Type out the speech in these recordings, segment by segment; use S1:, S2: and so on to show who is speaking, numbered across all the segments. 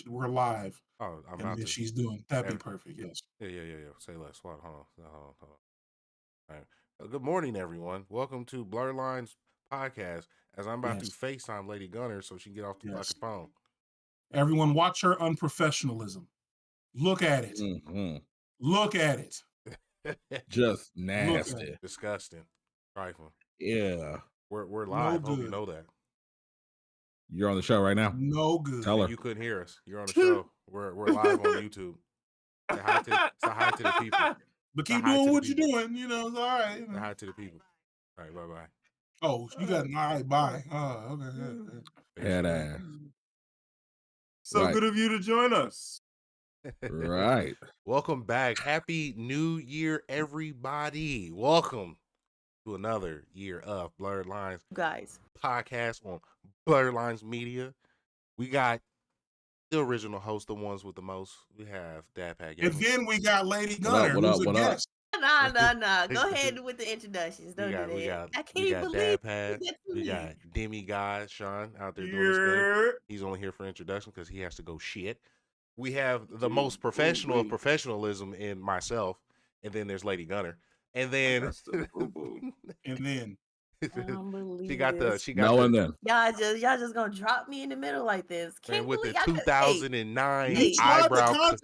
S1: we're live.
S2: Oh, I'm
S1: and
S2: about
S1: then
S2: to.
S1: she's doing. That'd be perfect. Yes.
S2: Yeah. Say less. Hold on. All right. Good morning, everyone. Welcome to Blerd Lines Podcast. As I'm about to
S1: Yes.
S2: FaceTime Lady Gunner so she can get off the fucking phone.
S1: Everyone, watch her unprofessionalism. Look at it.
S3: Mm-hmm.
S1: Look at it.
S3: Just nasty.
S2: Disgusting. Trifling.
S3: Yeah.
S2: We're
S1: No
S2: live. Hope you
S1: good.
S2: know that.
S3: You're on the show right now.
S1: No good.
S3: Tell her.
S2: You couldn't hear us. You're on the show. We're live on YouTube. Say hi to the people.
S1: But keep doing what you're doing. You know, it's all right.
S2: Say hi to the people. All right, bye.
S1: Oh, you got an all right, bye. Oh, okay.
S3: Head ass.
S4: So good of you to join us.
S3: Right.
S2: Welcome back. Happy New Year, everybody. Welcome to another year of Blerd Lines Podcast on Blerd Lines Media. We got the original host, the ones with the most. We have Dad Pat.
S1: And then we got Lady Gunner, who's a guest.
S5: Nah. Go ahead with the introductions. Don't do that. I can't believe
S2: Dad Pat. We got Demigod Sean out there doing his thing. He's only here for introduction because he has to go shit. We have the most professional of professionalism in myself, and then there's Lady Gunner, and then she got
S3: and then
S5: y'all just gonna drop me in the middle like this.
S2: Can't with the 2009 eyebrow.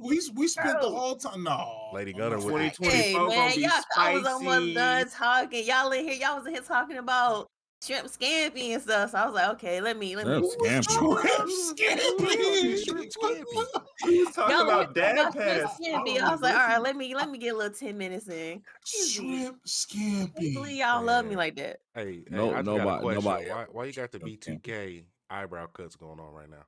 S1: We spent the whole time. No,
S2: Lady Gunner with
S4: 2024
S5: man,
S4: y'all,
S5: I was almost done talking. Y'all in here. Y'all was in here talking about shrimp scampi and stuff. So I was like, okay, let me.
S1: Shrimp scampi.
S4: We was talking about Dad Pass.
S5: I was like, all right, let me get a little 10 minutes in.
S1: Shrimp scampi.
S5: Y'all love me like that.
S2: Hey,
S3: nobody.
S2: Why you got the B2K eyebrow cuts going on right now?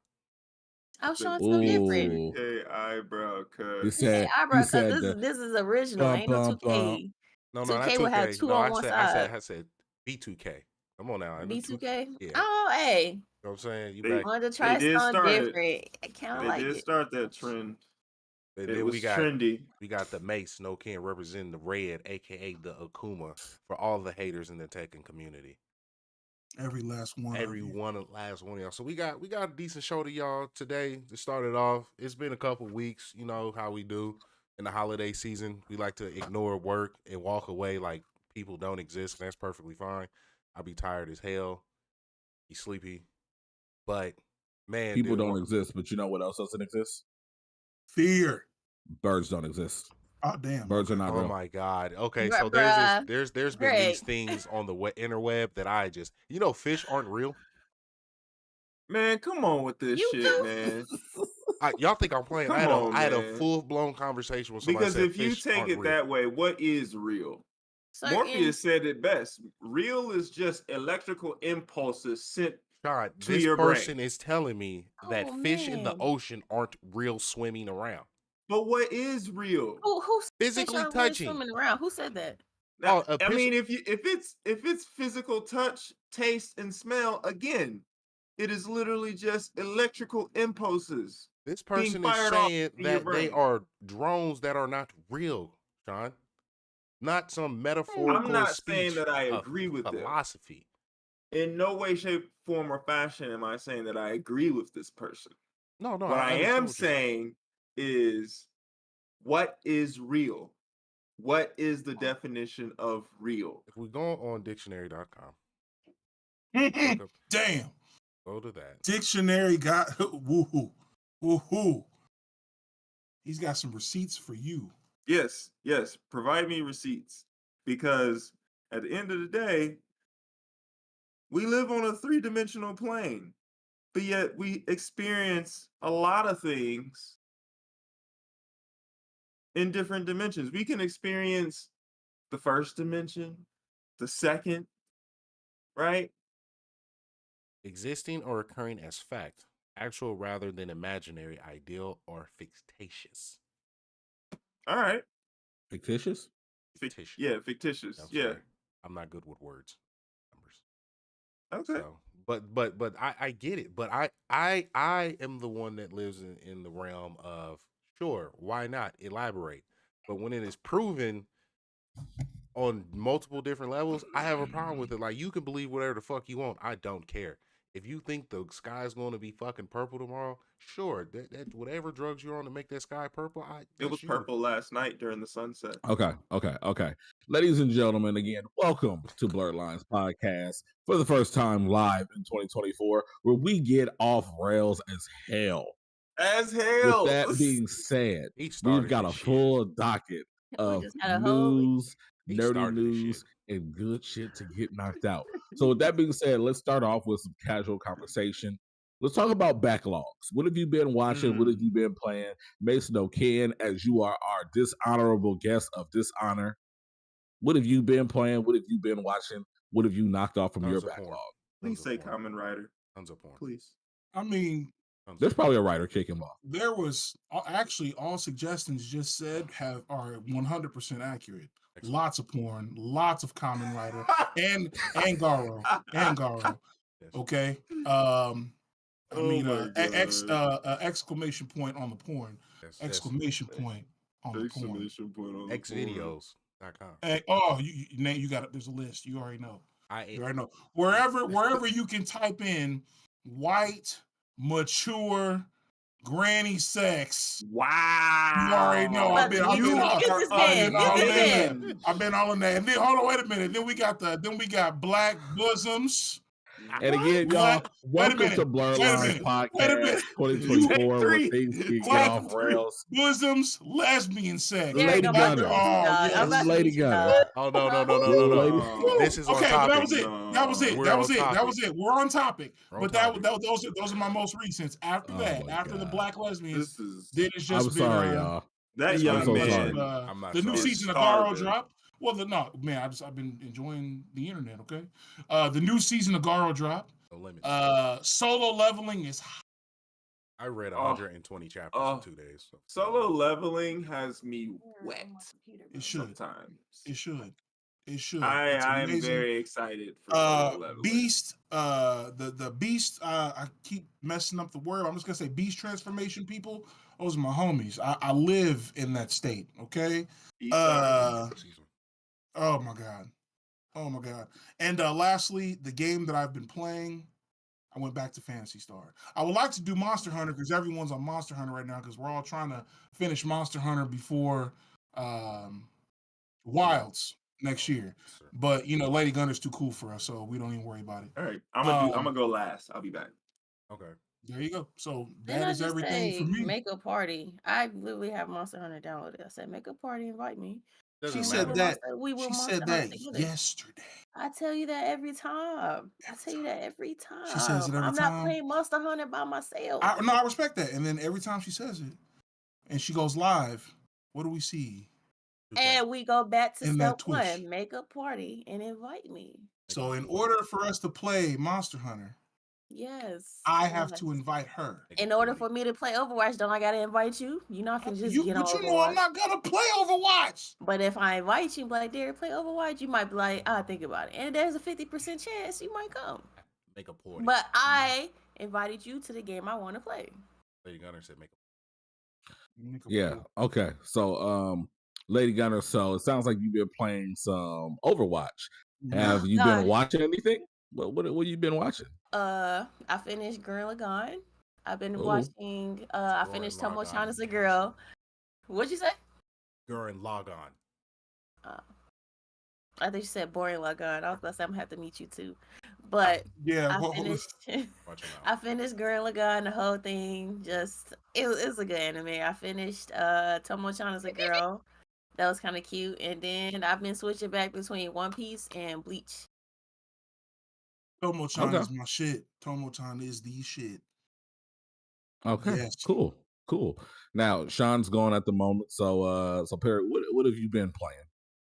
S5: I'm showing something different.
S4: Okay, eyebrow cut.
S3: He said,
S5: this is original. Ain't no 2K.
S2: No,
S5: 2K will have two on one side.
S2: I said B2K. Come on now.
S5: B2K?
S2: Yeah.
S5: Oh, hey.
S2: You know what I'm saying? You
S4: They
S2: back.
S5: wanted to try something different. I kind of like it.
S4: They did start that trend.
S2: It
S4: was trendy.
S2: We got the Mace, No Ken, representing the red, a.k.a. the Akuma, for all the haters in the Tekken community.
S1: Every last one.
S2: Last one of y'all. So we got a decent show to y'all today to start it off. It's been a couple weeks. You know how we do in the holiday season. We like to ignore work and walk away like people don't exist, and that's perfectly fine. I'll be tired as hell. Be sleepy. But, man.
S3: People don't exist, but you know what else doesn't exist?
S1: Fear.
S3: Birds don't exist.
S1: Oh, damn.
S3: Birds are not real.
S2: Oh, my God. Okay, so there's been these things on the interweb that I just... You know, fish aren't real?
S4: Man, come on with this shit, man.
S2: Y'all think I'm playing? I had a full-blown conversation with somebody.
S4: Because if you take it that way, what is real? Morpheus said it best. Real is just electrical impulses sent to your brain.
S2: This person is telling me that fish in the ocean aren't real swimming around.
S4: But what is real?
S5: Who
S2: physically touching?
S5: Really swimming around? Who said that?
S4: Now, I mean, if it's physical touch, taste, and smell, again, it is literally just electrical impulses.
S2: This person is saying that they are drones that are not real, Sean. Not some metaphorical
S4: I'm not
S2: speech
S4: saying that I agree with
S2: philosophy.
S4: In no way, shape, form, or fashion am I saying that I agree with this person.
S2: No.
S4: What I am saying is, what is real? What is the definition of real?
S2: If we go on dictionary.com.
S1: Damn.
S2: Go to that.
S1: Dictionary got woohoo. He's got some receipts for you.
S4: Yes. Provide me receipts. Because at the end of the day, we live on a 3-dimensional plane. But yet we experience a lot of things in different dimensions. We can experience the first dimension, the second, right?
S2: Existing or occurring as fact, actual rather than imaginary, ideal or fictitious.
S4: All right.
S3: Fictitious?
S2: Fictitious.
S4: Yeah, fictitious.
S2: I'm
S4: yeah.
S2: sorry. I'm not good with words. Numbers.
S4: Okay.
S2: So, but I get it. But I am the one that lives in the realm of, sure, why not? Elaborate. But when it is proven on multiple different levels, I have a problem with it. Like, you can believe whatever the fuck you want. I don't care. If you think the sky's going to be fucking purple tomorrow, sure, that whatever drugs you're on to make that sky purple,
S4: It was purple last night during the sunset.
S3: Okay. Ladies and gentlemen, again, welcome to Blerd Lines Podcast for the first time live in 2024, where we get off rails as hell.
S4: As hell.
S3: With that being said, we've got a full docket of news, nerdy news, and good shit to get knocked out. So with that being said, let's start off with some casual conversation. Let's talk about backlogs. What have you been watching? What have you been playing? Mason O'Ken, as you are our dishonorable guest of dishonor. What have you been playing? What have you been watching? What have you knocked off from your backlog?
S4: Please say Common Rider.
S2: Tons of porn.
S4: Please.
S1: I mean,
S3: there's probably a writer kicking off.
S1: There was actually all suggestions just said are 100% accurate. Excellent. Lots of porn, lots of Common Rider, and Garo. Okay. Exclamation point on the porn. Exclamation point on the porn.
S2: Xvideos.com.
S1: You got it. There's a list. You already know. You already know. Wherever you can type in white, mature, granny sex.
S4: Wow.
S1: You already know. I've been all in that. And then hold on, wait a minute. Then we got black bosoms.
S3: And again, y'all, welcome to Blerd Lines Podcast 2024, where things get off rails.
S1: Bosoms, lesbian sex.
S3: Lady Gunner. Lady Gunner.
S2: Oh, no. This is on topic.
S1: That was it. We're on topic. But those are my most recents. After after the black lesbians, then it's just been.
S3: I'm sorry, y'all.
S4: That young man.
S1: The new season of Garo dropped. Well, I've been enjoying the internet, okay? The new season of Garo dropped. Solo Leveling is hot.
S2: I read 120 chapters in 2 days. So.
S4: Solo Leveling has me wet.
S1: It should.
S4: Sometimes.
S1: It should.
S4: I am very excited for Solo Leveling.
S1: Beast, the Beast, I keep messing up the word. I'm just going to say Beast Transformation people. Those are my homies. I live in that state, okay? Oh my god. And lastly, the game that I've been playing, I went back to Phantasy Star. I would like to do Monster Hunter because everyone's on Monster Hunter right now because we're all trying to finish Monster Hunter before Wilds next year. But Lady Gunner's too cool for us, so we don't even worry about it.
S4: All right. I'm gonna go last. I'll be back.
S2: Okay.
S1: There you go. So that is everything for me.
S5: Make a party. I literally have Monster Hunter downloaded. I said, make a party, invite me.
S1: She said that yesterday.
S5: I tell you that every time.
S1: She says it every time.
S5: I'm not playing Monster Hunter by myself.
S1: I respect that. And then every time she says it, and she goes live, what do we see?
S5: And we go back to step one. Make a party and invite me.
S1: So in order for us to play Monster Hunter,
S5: yes,
S1: I have to invite her.
S5: In order for me to play Overwatch, don't I gotta invite you? You're not gonna just get on Overwatch.
S1: I'm not gonna play Overwatch.
S5: But if I invite you, like, Derek, play Overwatch, you might be like, I'll think about it. And there's a 50% chance you might come.
S2: Make a party.
S5: But I invited you to the game I want to play.
S2: Lady Gunner said make a
S3: Yeah. Okay. So, Lady Gunner, so it sounds like you've been playing some Overwatch. Have you been watching anything? What have you been watching?
S5: I finished Gurren Lagann. I've been watching. I finished Tomo-chan as a Girl. What'd you say?
S2: Gurren Lagann.
S5: I think you said Boring Lagann. I was about to say I'm gonna have to meet you too. But I finished. I finished Gurren Lagann, the whole thing. Just it's a good anime. I finished Tomo-chan as a Girl. That was kind of cute. And then I've been switching back between One Piece and Bleach.
S1: Tomo-chan is my shit. Tomo-chan is the shit.
S3: Okay, yes. Cool. Now, Sean's gone at the moment, so Perry, what have you been playing?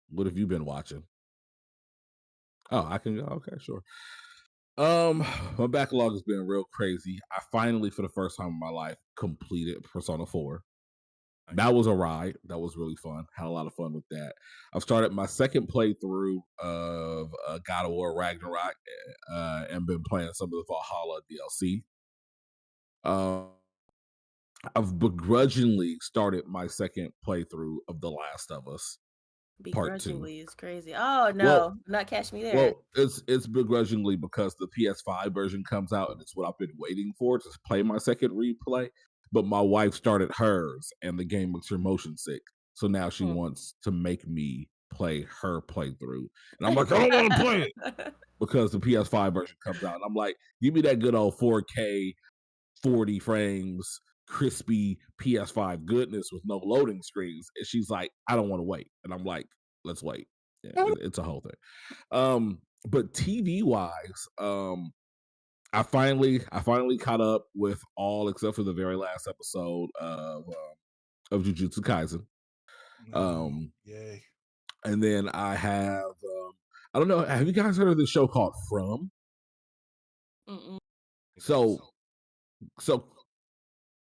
S3: What have you been watching? Oh, I can go. Okay, sure. My backlog has been real crazy. I finally, for the first time in my life, completed Persona 4. That was a ride. That was really fun. Had a lot of fun with that. I've started my second playthrough of God of War Ragnarok and been playing some of the Valhalla DLC. I've begrudgingly started my second playthrough of The Last of Us. Part 2.
S5: Begrudgingly is crazy. Oh no, not Catch Me There.
S3: Well, it's begrudgingly because the PS5 version comes out, and it's what I've been waiting for to play my second replay. But my wife started hers, and the game makes her motion sick. So now she wants to make me play her playthrough, and I'm like, I don't want to play it because the PS5 version comes out, and I'm like, give me that good old 4K, 40 frames, crispy PS5 goodness with no loading screens. And she's like, I don't want to wait, and I'm like, let's wait. Yeah, it's a whole thing. But TV wise, I finally caught up with all except for the very last episode of Jujutsu Kaisen.
S1: Yay!
S3: And then I have I don't know. Have you guys heard of this show called From?
S5: Mm-mm.
S3: So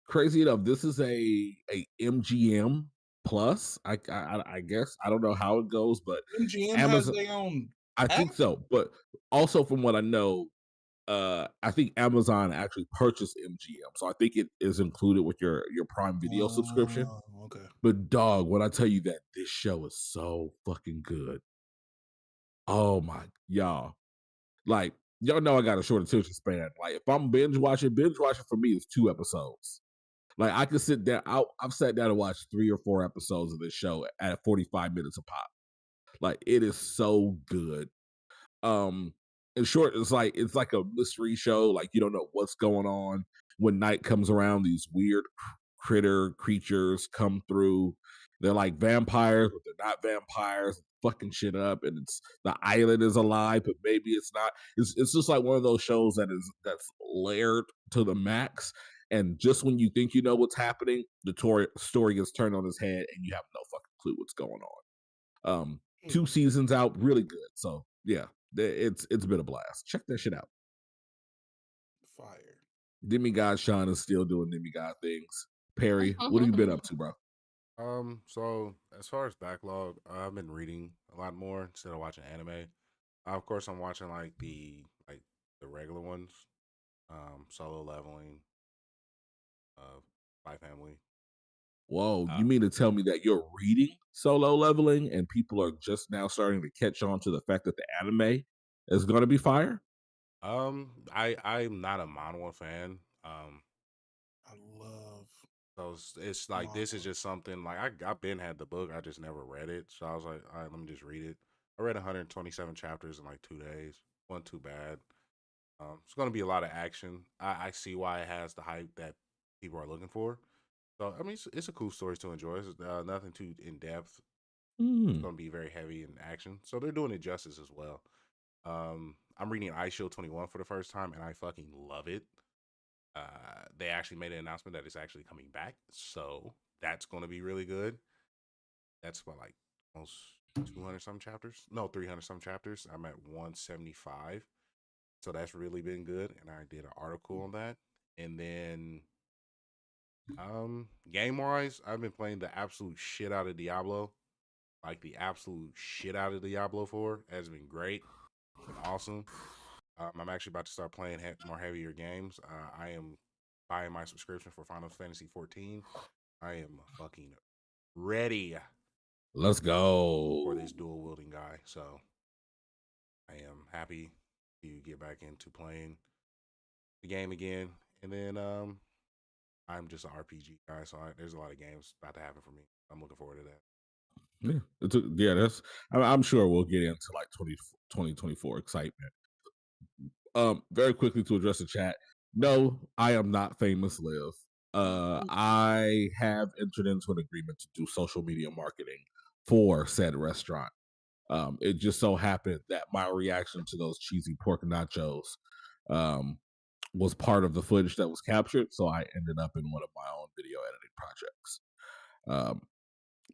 S3: crazy enough, this is a MGM Plus. I guess I don't know how it goes, but
S1: MGM has their own.
S3: I think so, but also from what I know, I think Amazon actually purchased MGM, so I think it is included with your Prime Video subscription.
S1: Okay.
S3: But dog, when I tell you that this show is so fucking good, oh my y'all, like y'all know I got a short attention span. Like if I'm binge watching for me is 2 episodes. Like I can sit down. I've sat down and watched 3 or 4 episodes of this show at 45 minutes a pop. Like it is so good. In short, it's like a mystery show. Like you don't know what's going on. When night comes around, these weird creatures come through. They're like vampires, but they're not vampires. Fucking shit up, and it's the island is alive, but maybe it's not. It's just like one of those shows that's layered to the max. And just when you think you know what's happening, the story gets turned on its head, and you have no fucking clue what's going on. 2 seasons out, really good. So yeah, it's been a blast. Check that shit out.
S1: Fire.
S3: Demigod Sean is still doing demigod things. Perry, what have you been up to, bro?
S2: So as far as backlog, I've been reading a lot more instead of watching anime. Of course, I'm watching like the regular ones, Solo Leveling, Spy Family.
S3: Whoa, you mean to tell me that you're reading Solo Leveling and people are just now starting to catch on to the fact that the anime is going to be fire?
S2: I'm not a manhwa fan.
S1: I love.
S2: So it's like this is just something like I've been had the book, I just never read it. So I was like, all right, let me just read it. I read 127 chapters in like 2 days. Wasn't too bad. It's going to be a lot of action. I see why it has the hype that people are looking for. So I mean, it's a cool story to enjoy. It's nothing too in depth. It's going to be very heavy in action. So they're doing it justice as well. I'm reading Ice Shield 21 for the first time, and I fucking love it. They actually made an announcement that it's actually coming back, so that's going to be really good. That's about like almost 200 some chapters. No, 300 some chapters. I'm at 175, so that's really been good. And I did an article on that. And then, game wise, I've been playing the absolute shit out of Diablo. Like the absolute shit out of Diablo 4 has been great. It's been awesome. I'm actually about to start playing more heavier games. I am buying my subscription for Final Fantasy 14. I am fucking ready.
S3: Let's go
S2: for this dual wielding guy. So I am happy to get back into playing the game again. And then I'm just an RPG guy, so there's a lot of games about to happen for me. I'm looking forward to that.
S3: Yeah, that's. I'm sure we'll get into like 2024 excitement. Very quickly to address the chat. No, I am not Famous Liv. I have entered into an agreement to do social media marketing for said restaurant. It just so happened that my reaction to those cheesy pork nachos was part of the footage that was captured, so I ended up in one of my own video editing projects.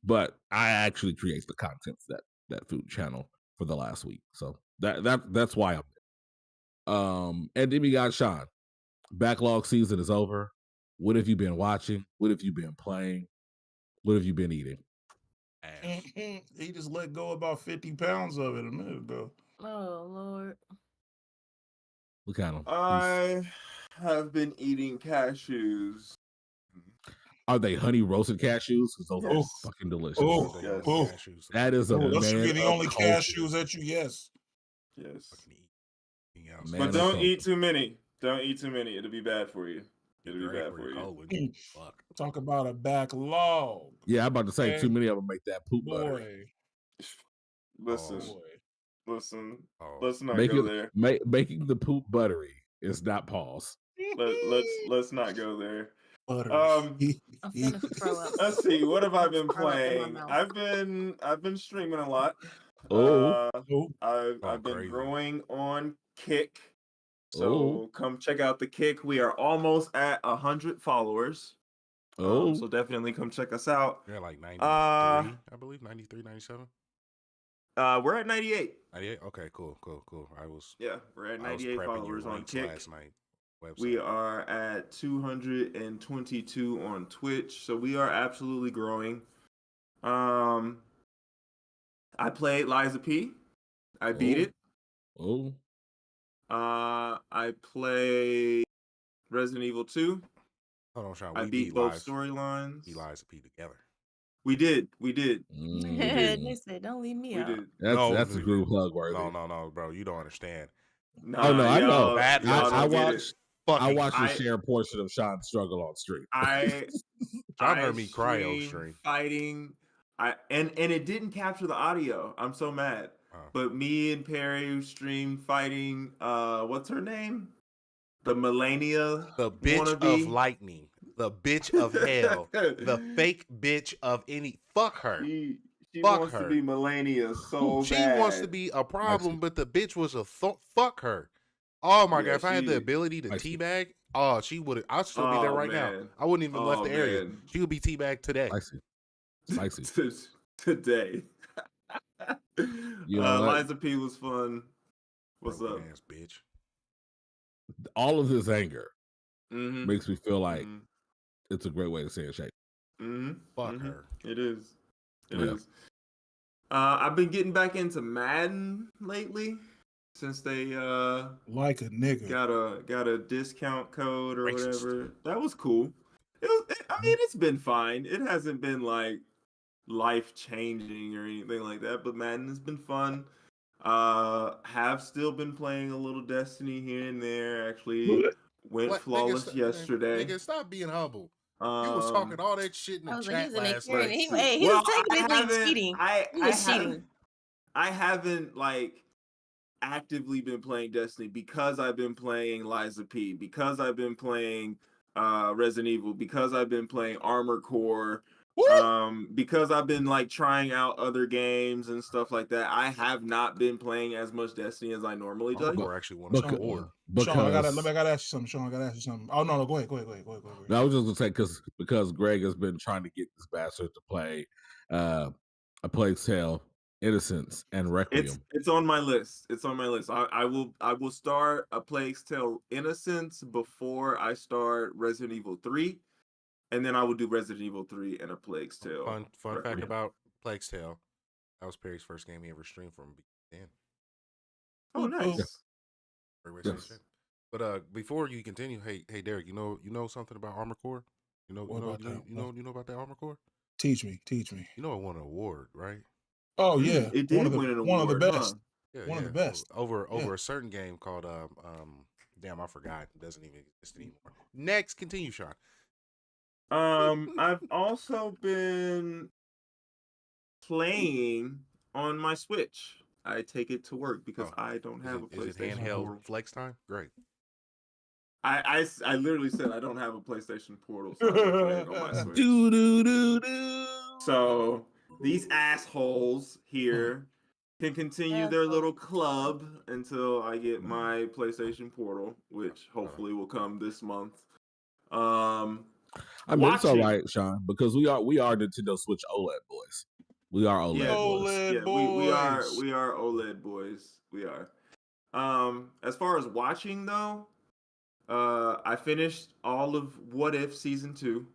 S3: But I actually create the content for that food channel for the last week, so that's why I'm there. And Demigod Sean, backlog season is over. What have you been watching? What have you been playing? What have you been eating?
S1: He just let go about 50 pounds of it a minute ago.
S5: Oh Lord.
S3: Look at him.
S4: I have been eating cashews.
S3: Are they honey roasted cashews? Because those are fucking delicious.
S4: Yes.
S3: That is a
S1: those should
S3: man
S1: be the
S3: of
S1: only
S3: culture.
S1: cashews that you
S4: Yes.
S3: Man
S4: But
S3: of
S4: don't
S3: culture.
S4: eat too many. Don't eat too many. It'll be bad for you. It'll be bad for you.
S2: Fuck.
S1: Talk about a backlog.
S3: Yeah, I'm about to say too many of them make that poop butter.
S4: Listen,
S2: Oh.
S4: let's not go there.
S3: Making the poop buttery is not pause.
S4: Let's not go there.
S5: I'm finna throw up.
S4: Let's see. What have I been
S5: Throw up in my
S4: playing?
S5: mouth.
S4: I've been streaming a lot. I've been
S2: crazy.
S4: growing on Kick. So come check out the Kick. We are almost at 100 followers. So definitely come check us out.
S2: You're like 93, I believe, 93, 97.
S4: We're at 98.
S2: 98? Okay, cool.
S4: We're at 98 followers on Kick.
S2: Last night. Website.
S4: We are at 222 on Twitch, so we are absolutely growing. I played Liza P. I beat it. I played Resident Evil 2.
S2: Hold on, Sean.
S4: I beat both storylines.
S2: We Liza P together.
S4: We did.
S5: They said, "Don't leave me out."
S3: That's a group hug worthy.
S2: No, bro. You don't understand.
S3: I know. I watched
S4: the
S3: share portion of Sean's struggle on stream.
S2: Sean heard me cry on stream.
S4: Fighting. And it didn't capture the audio. I'm so mad. But me and Perry streamed fighting. What's her name? The Melania.
S2: The bitch of lightning. The bitch of hell. The fake bitch of any. Fuck her.
S4: She
S2: fuck
S4: wants
S2: her.
S4: to be Melania so
S2: She
S4: bad.
S2: wants to be a problem, but the bitch was a fuck her. Oh my god! If I had the ability to teabag, she would. I'd still be there right now. I wouldn't even left the area. She would be teabagged today.
S3: Spicy.
S4: Today. Liza P was fun. What's up,
S2: ass bitch?
S3: All of this anger makes me feel like it's a great way to stay in shape.
S2: Fuck her.
S4: It is. It is. I've been getting back into Madden lately since they
S1: like a nigga
S4: got a discount code or whatever. That was cool. It's been fine. It hasn't been like life changing or anything like that, but Madden has been fun. Have still been playing a little Destiny here and there. Actually went flawless yesterday.
S2: Nigga, stop being humble. You was talking all that shit in the chat last night.
S5: He was technically cheating. He was cheating.
S4: I haven't like actively been playing Destiny because I've been playing Liza P, because I've been playing Resident Evil, because I've been playing Armored Core, because I've been like trying out other games and stuff like that. I have not been playing as much Destiny as I normally do.
S2: Or actually want to score.
S1: Sean, I gotta ask you something. Oh no, go ahead.
S3: No, I was just gonna say because Greg has been trying to get this bastard to play A Plague Tale, Innocence, and Requiem.
S4: It's on my list. I will start A Plague Tale Innocence before I start Resident Evil 3. And then I will do Resident Evil 3 and A Plague Tale.
S2: Fun fact about Plague's Tale. That was Perry's first game he ever streamed from beginning.
S4: Oh, nice.
S2: Yes. But before you continue, hey Derek, you know something about Armored Core? You know about that Armored Core?
S1: Teach me.
S2: You know it won an award, right?
S1: Oh yeah,
S4: it did win an award.
S1: One of the best.
S2: Huh?
S1: One of the best.
S2: Over a certain game called damn, I forgot. It doesn't even exist anymore. Next, continue, Sean.
S4: I've also been playing on my Switch. I take it to work because I don't have a PlayStation.
S2: Is it handheld flex time? Great.
S4: I literally said I don't have a PlayStation Portal, so I'm playing on my Switch. So these assholes here can continue their little club until I get my PlayStation Portal, which hopefully will come this month.
S3: I mean, it's all right, Sean, because we are Nintendo Switch OLED boys. We are OLED boys.
S4: Yeah, we are OLED boys. We are. As far as watching though, I finished all of What If Season 2.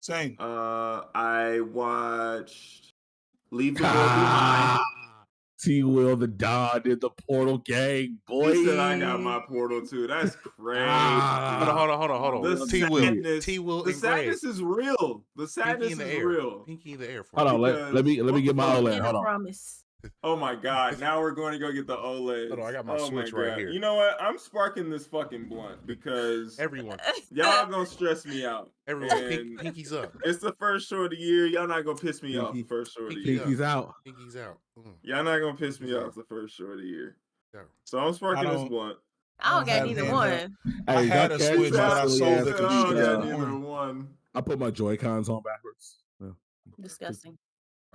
S1: Same.
S4: I watched Leave the World Behind.
S3: T-Will, the Don, and the Portal gang, boy.
S4: He said I got my Portal too. That's crazy.
S2: Hold on.
S4: The
S2: T-Will,
S4: the sadness is real. The sadness is real.
S2: Pinky in the air for
S3: hold on, let me get my OLED. Hold on.
S5: Promise.
S4: Oh my God! Now we're going to go get the OLED.
S2: Hold on, I got my Switch right here.
S4: You know what? I'm sparking this fucking blunt because
S2: everyone,
S4: y'all gonna stress me out.
S2: Everyone, pinkies up.
S4: It's the first show of the year. Y'all not gonna piss me off the first show of the year.
S3: Pinkies out.
S2: Pinkies out.
S4: Y'all not gonna piss me off the first show of the year. So I'm sparking this blunt.
S5: I don't got neither one.
S1: I had a Switch, but I sold it.
S4: I don't got neither one.
S3: I put my Joy-Cons on backwards. Yeah.
S5: Disgusting.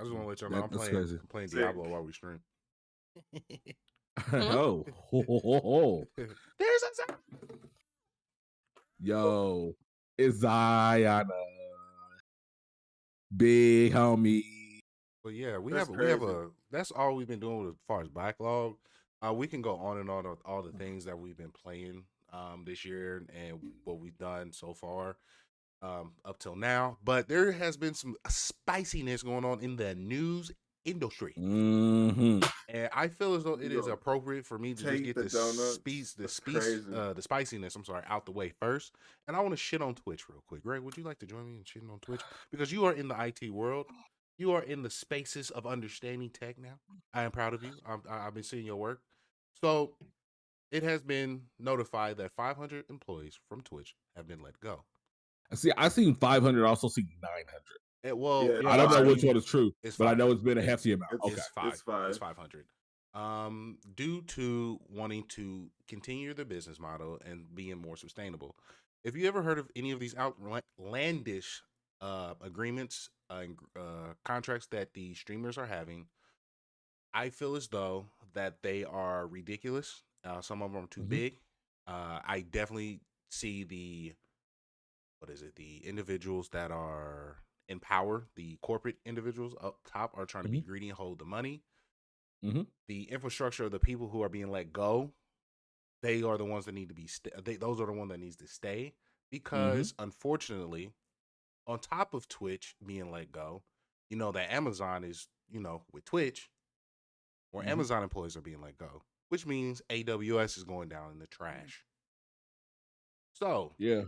S2: I just want to let y'all know I'm playing Diablo while we stream.
S3: Oh.
S2: There's a
S3: Yo, it's Zion, big homie.
S2: But yeah, we have a. That's all we've been doing as far as backlog. We can go on and on with all the things that we've been playing this year and what we've done so far up till now. But there has been some spiciness going on in the news industry, and I feel as though it is appropriate for me to just get the spiciness. I'm sorry, out the way first, and I want to shit on Twitch real quick. Greg, would you like to join me in shitting on Twitch because you are in the IT world, you are in the spaces of understanding tech now. I am proud of you. I've been seeing your work. So it has been notified that 500 employees from Twitch have been let go.
S3: I seen 500. Also seen 900.
S2: I
S3: don't know which one is true, but I know it's been a hefty amount.
S2: It's 500. Due to wanting to continue their business model and being more sustainable. If you ever heard of any of these outlandish agreements and contracts that the streamers are having, I feel as though that they are ridiculous. Some of them are too big. I definitely see the individuals that are in power, the corporate individuals up top are trying to be greedy and hold the money. The infrastructure of the people who are being let go, they are the ones that need to be those are the ones that needs to stay because unfortunately, on top of Twitch being let go, you know that Amazon is, with Twitch, or Amazon employees are being let go, which means AWS is going down in the trash. So
S3: yeah,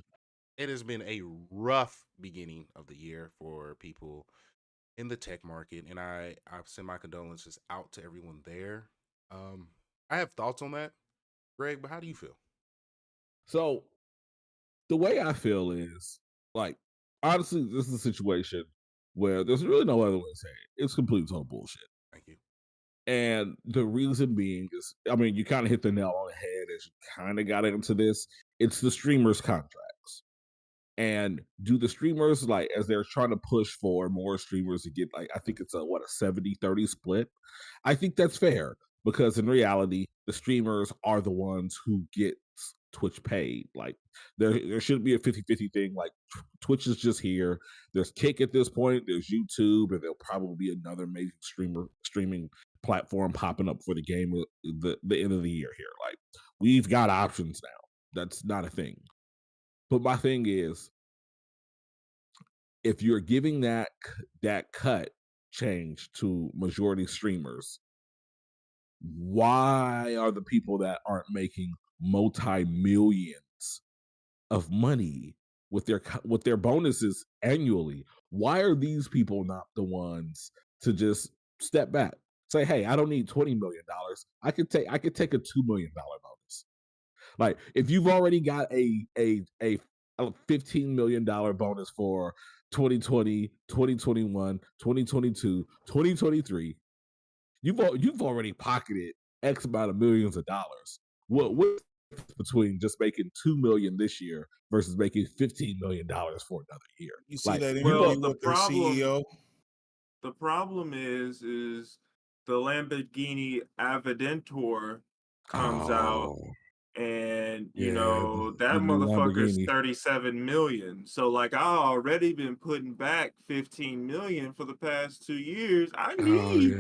S2: it has been a rough beginning of the year for people in the tech market, and I send my condolences out to everyone there. I have thoughts on that, Greg, but how do you feel?
S3: So the way I feel is, like, honestly, this is a situation where there's really no other way to say it. It's complete total bullshit.
S2: Thank you.
S3: And the reason being is, I mean, you kind of hit the nail on the head as you kind of got into this. It's the streamers' contracts. And do the streamers, like, as they're trying to push for more streamers to get, like, I think it's a 70-30 split. I think that's fair because in reality, the streamers are the ones who get Twitch paid. Like, there shouldn't be a 50-50 thing. Like, Twitch is just here. There's Kick at this point. There's YouTube, and there'll probably be another major streaming platform popping up for the game at the end of the year here. Like, we've got options now. That's not a thing. But my thing is, if you're giving that cut change to majority streamers, why are the people that aren't making multi-millions of money with their bonuses annually, why are these people not the ones to just step back, say, hey, I don't need $20 million. I could take a $2 million bonus. Like, if you've already got a $15 million bonus for 2020, 2021, 2022, 2023, you've already pocketed X amount of millions of dollars. What's between just making $2 million this year versus making $15 million for another year?
S1: You see that interview with the CEO?
S4: The problem is the Lamborghini Aventador comes out, and that motherfucker's 37 million. So, like, I already been putting back 15 million for the past 2 years. I need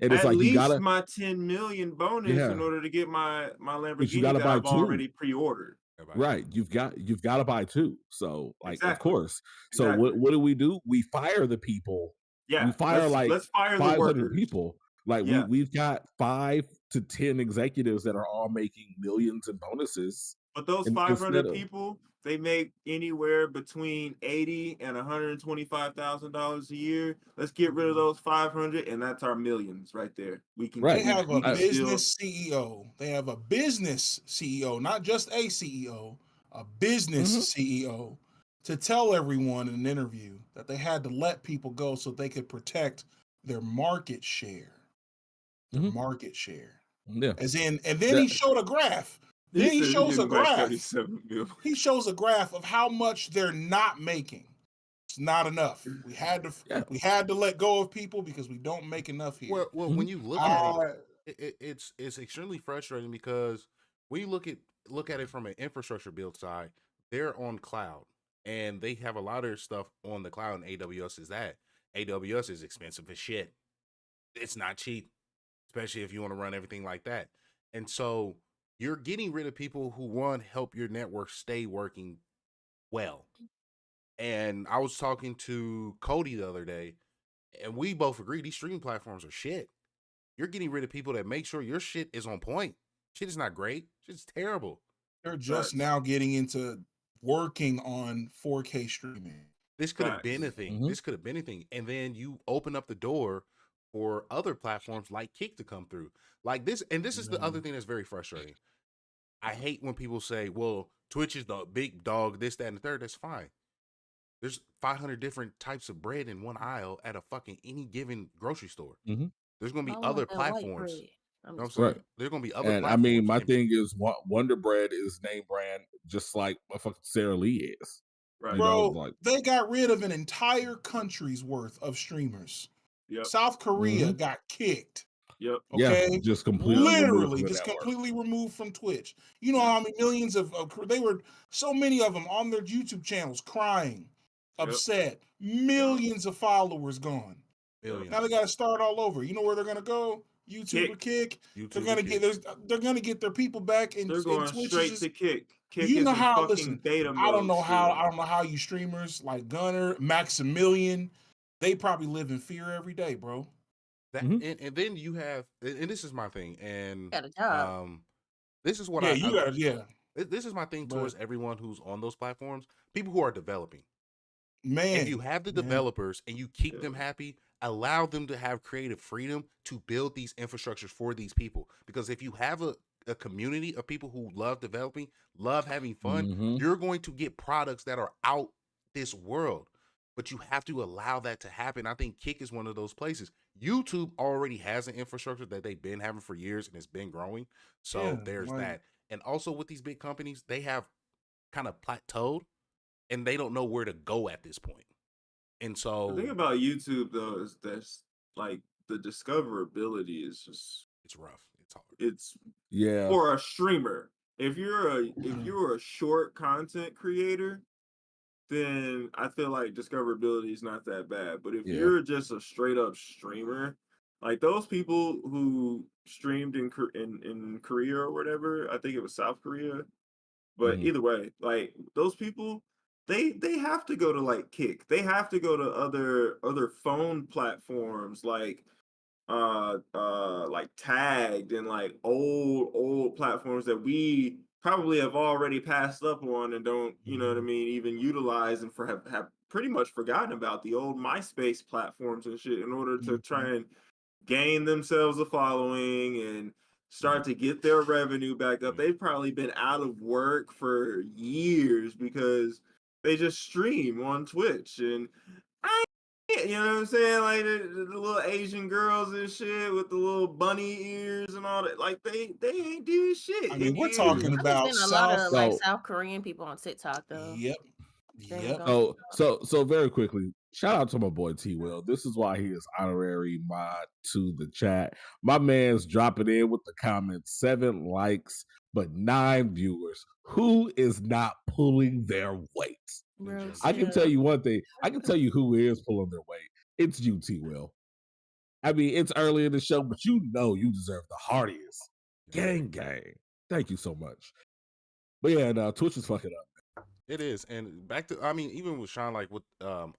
S3: and it's
S4: at
S3: like
S4: least my 10 million bonus in order to get my Lamborghini that I've already pre-ordered.
S3: Right, you've got to buy two. So, like, of course. So what do? We fire the people.
S4: Yeah,
S3: we fire
S4: let's fire
S3: 500
S4: the workers.
S3: people. Like we've got 5 to 10 executives that are all making millions in bonuses.
S4: But those 500 people, they make anywhere between $80,000 and $125,000 a year. Let's get rid of those 500, and that's our millions right there. We can.
S1: They have a business CEO. They have a business CEO, not just a CEO, a business CEO, to tell everyone in an interview that they had to let people go so they could protect their market share. Their market share.
S3: Yeah.
S1: As in, and then he showed a graph. Then he shows a graph. He shows a graph of how much they're not making. It's not enough. We had to let go of people because we don't make enough here.
S2: Well, when you look at it's extremely frustrating because when you look at it from an infrastructure build side, they're on cloud and they have a lot of their stuff on the cloud, and AWS is that. AWS is expensive as shit. It's not cheap, especially if you want to run everything like that. And so you're getting rid of people who help your network stay working well. And I was talking to Cody the other day, and we both agree these streaming platforms are shit. You're getting rid of people that make sure your shit is on point. Shit is not great. Shit's terrible.
S1: They're just now getting into working on 4K streaming.
S2: This could have been anything. This could have been anything. And then you open up the door for other platforms like Kick to come through. Like this, and this is the other thing that's very frustrating. I hate when people say, well, Twitch is the big dog, this, that, and the third. That's fine. There's 500 different types of bread in one aisle at a fucking any given grocery store. There's going to be other platforms. I'm sorry. There's going to be other platforms.
S3: I mean, my thing is Wonder Bread is name brand just like fucking Sara Lee is.
S1: Right. Bro, they got rid of an entire country's worth of streamers. Yep. South Korea got kicked.
S4: Yep.
S1: Okay.
S3: Yeah, just completely
S1: completely removed from Twitch. You know how many millions they were so many of them on their YouTube channels crying, upset, millions of followers gone. Now they got to start all over. You know where they're gonna go? YouTube or Kick. They're gonna get their people back, and
S4: they're going straight to Kick. Kick
S1: you know
S4: is
S1: how?
S4: fucking
S1: Listen,
S4: beta
S1: I don't know
S4: mode
S1: how.
S4: still.
S1: I don't know how you streamers like Gunner, Maximilian, they probably live in fear every day, bro.
S2: That, and then you have, and this is my thing, and
S5: got a job.
S2: this is what this is my thing towards everyone who's on those platforms, people who are developing.
S1: Man,
S2: if you have the developers and you keep them happy, allow them to have creative freedom to build these infrastructures for these people. Because if you have a community of people who love developing, love having fun, you're going to get products that are out this world. But you have to allow that to happen. I think Kick is one of those places. YouTube already has an infrastructure that they've been having for years and it's been growing. So there's that. And also with these big companies, they have kind of plateaued and they don't know where to go at this point. And so
S4: the thing about YouTube though is that's like the discoverability is just
S2: it's rough. It's hard.
S4: It's for a streamer. If you're a short content creator, then I feel like discoverability is not that bad. But if you're just a straight up streamer, like those people who streamed in Korea or whatever, I think it was South Korea. But either way, like those people, they have to go to like Kick. They have to go to other phone platforms like Tagged and like old platforms that we probably have already passed up on and don't, you know what I mean, even utilize and have pretty much forgotten about the old MySpace platforms and shit in order to try and gain themselves a following and start to get their revenue back up. They've probably been out of work for years because they just stream on Twitch. And you know what I'm saying? Like the little Asian girls and shit with the little bunny ears and all that. Like they ain't doing shit.
S1: I mean, we're talking about
S5: a lot of like South Korean people on TikTok though.
S1: Yep.
S3: So very quickly, shout out to my boy T Will. This is why he is honorary mod to the chat. My man's dropping in with the comments, 7 likes, but 9 viewers. Who is not pulling their weight? I can tell you one thing. I can tell you who is pulling their weight. It's you, T Will. I mean, it's early in the show, but you know you deserve the heartiest. Gang. Thank you so much. But yeah, no, Twitch is fucking up.
S2: It is. And back to, I mean, even with Sean, like with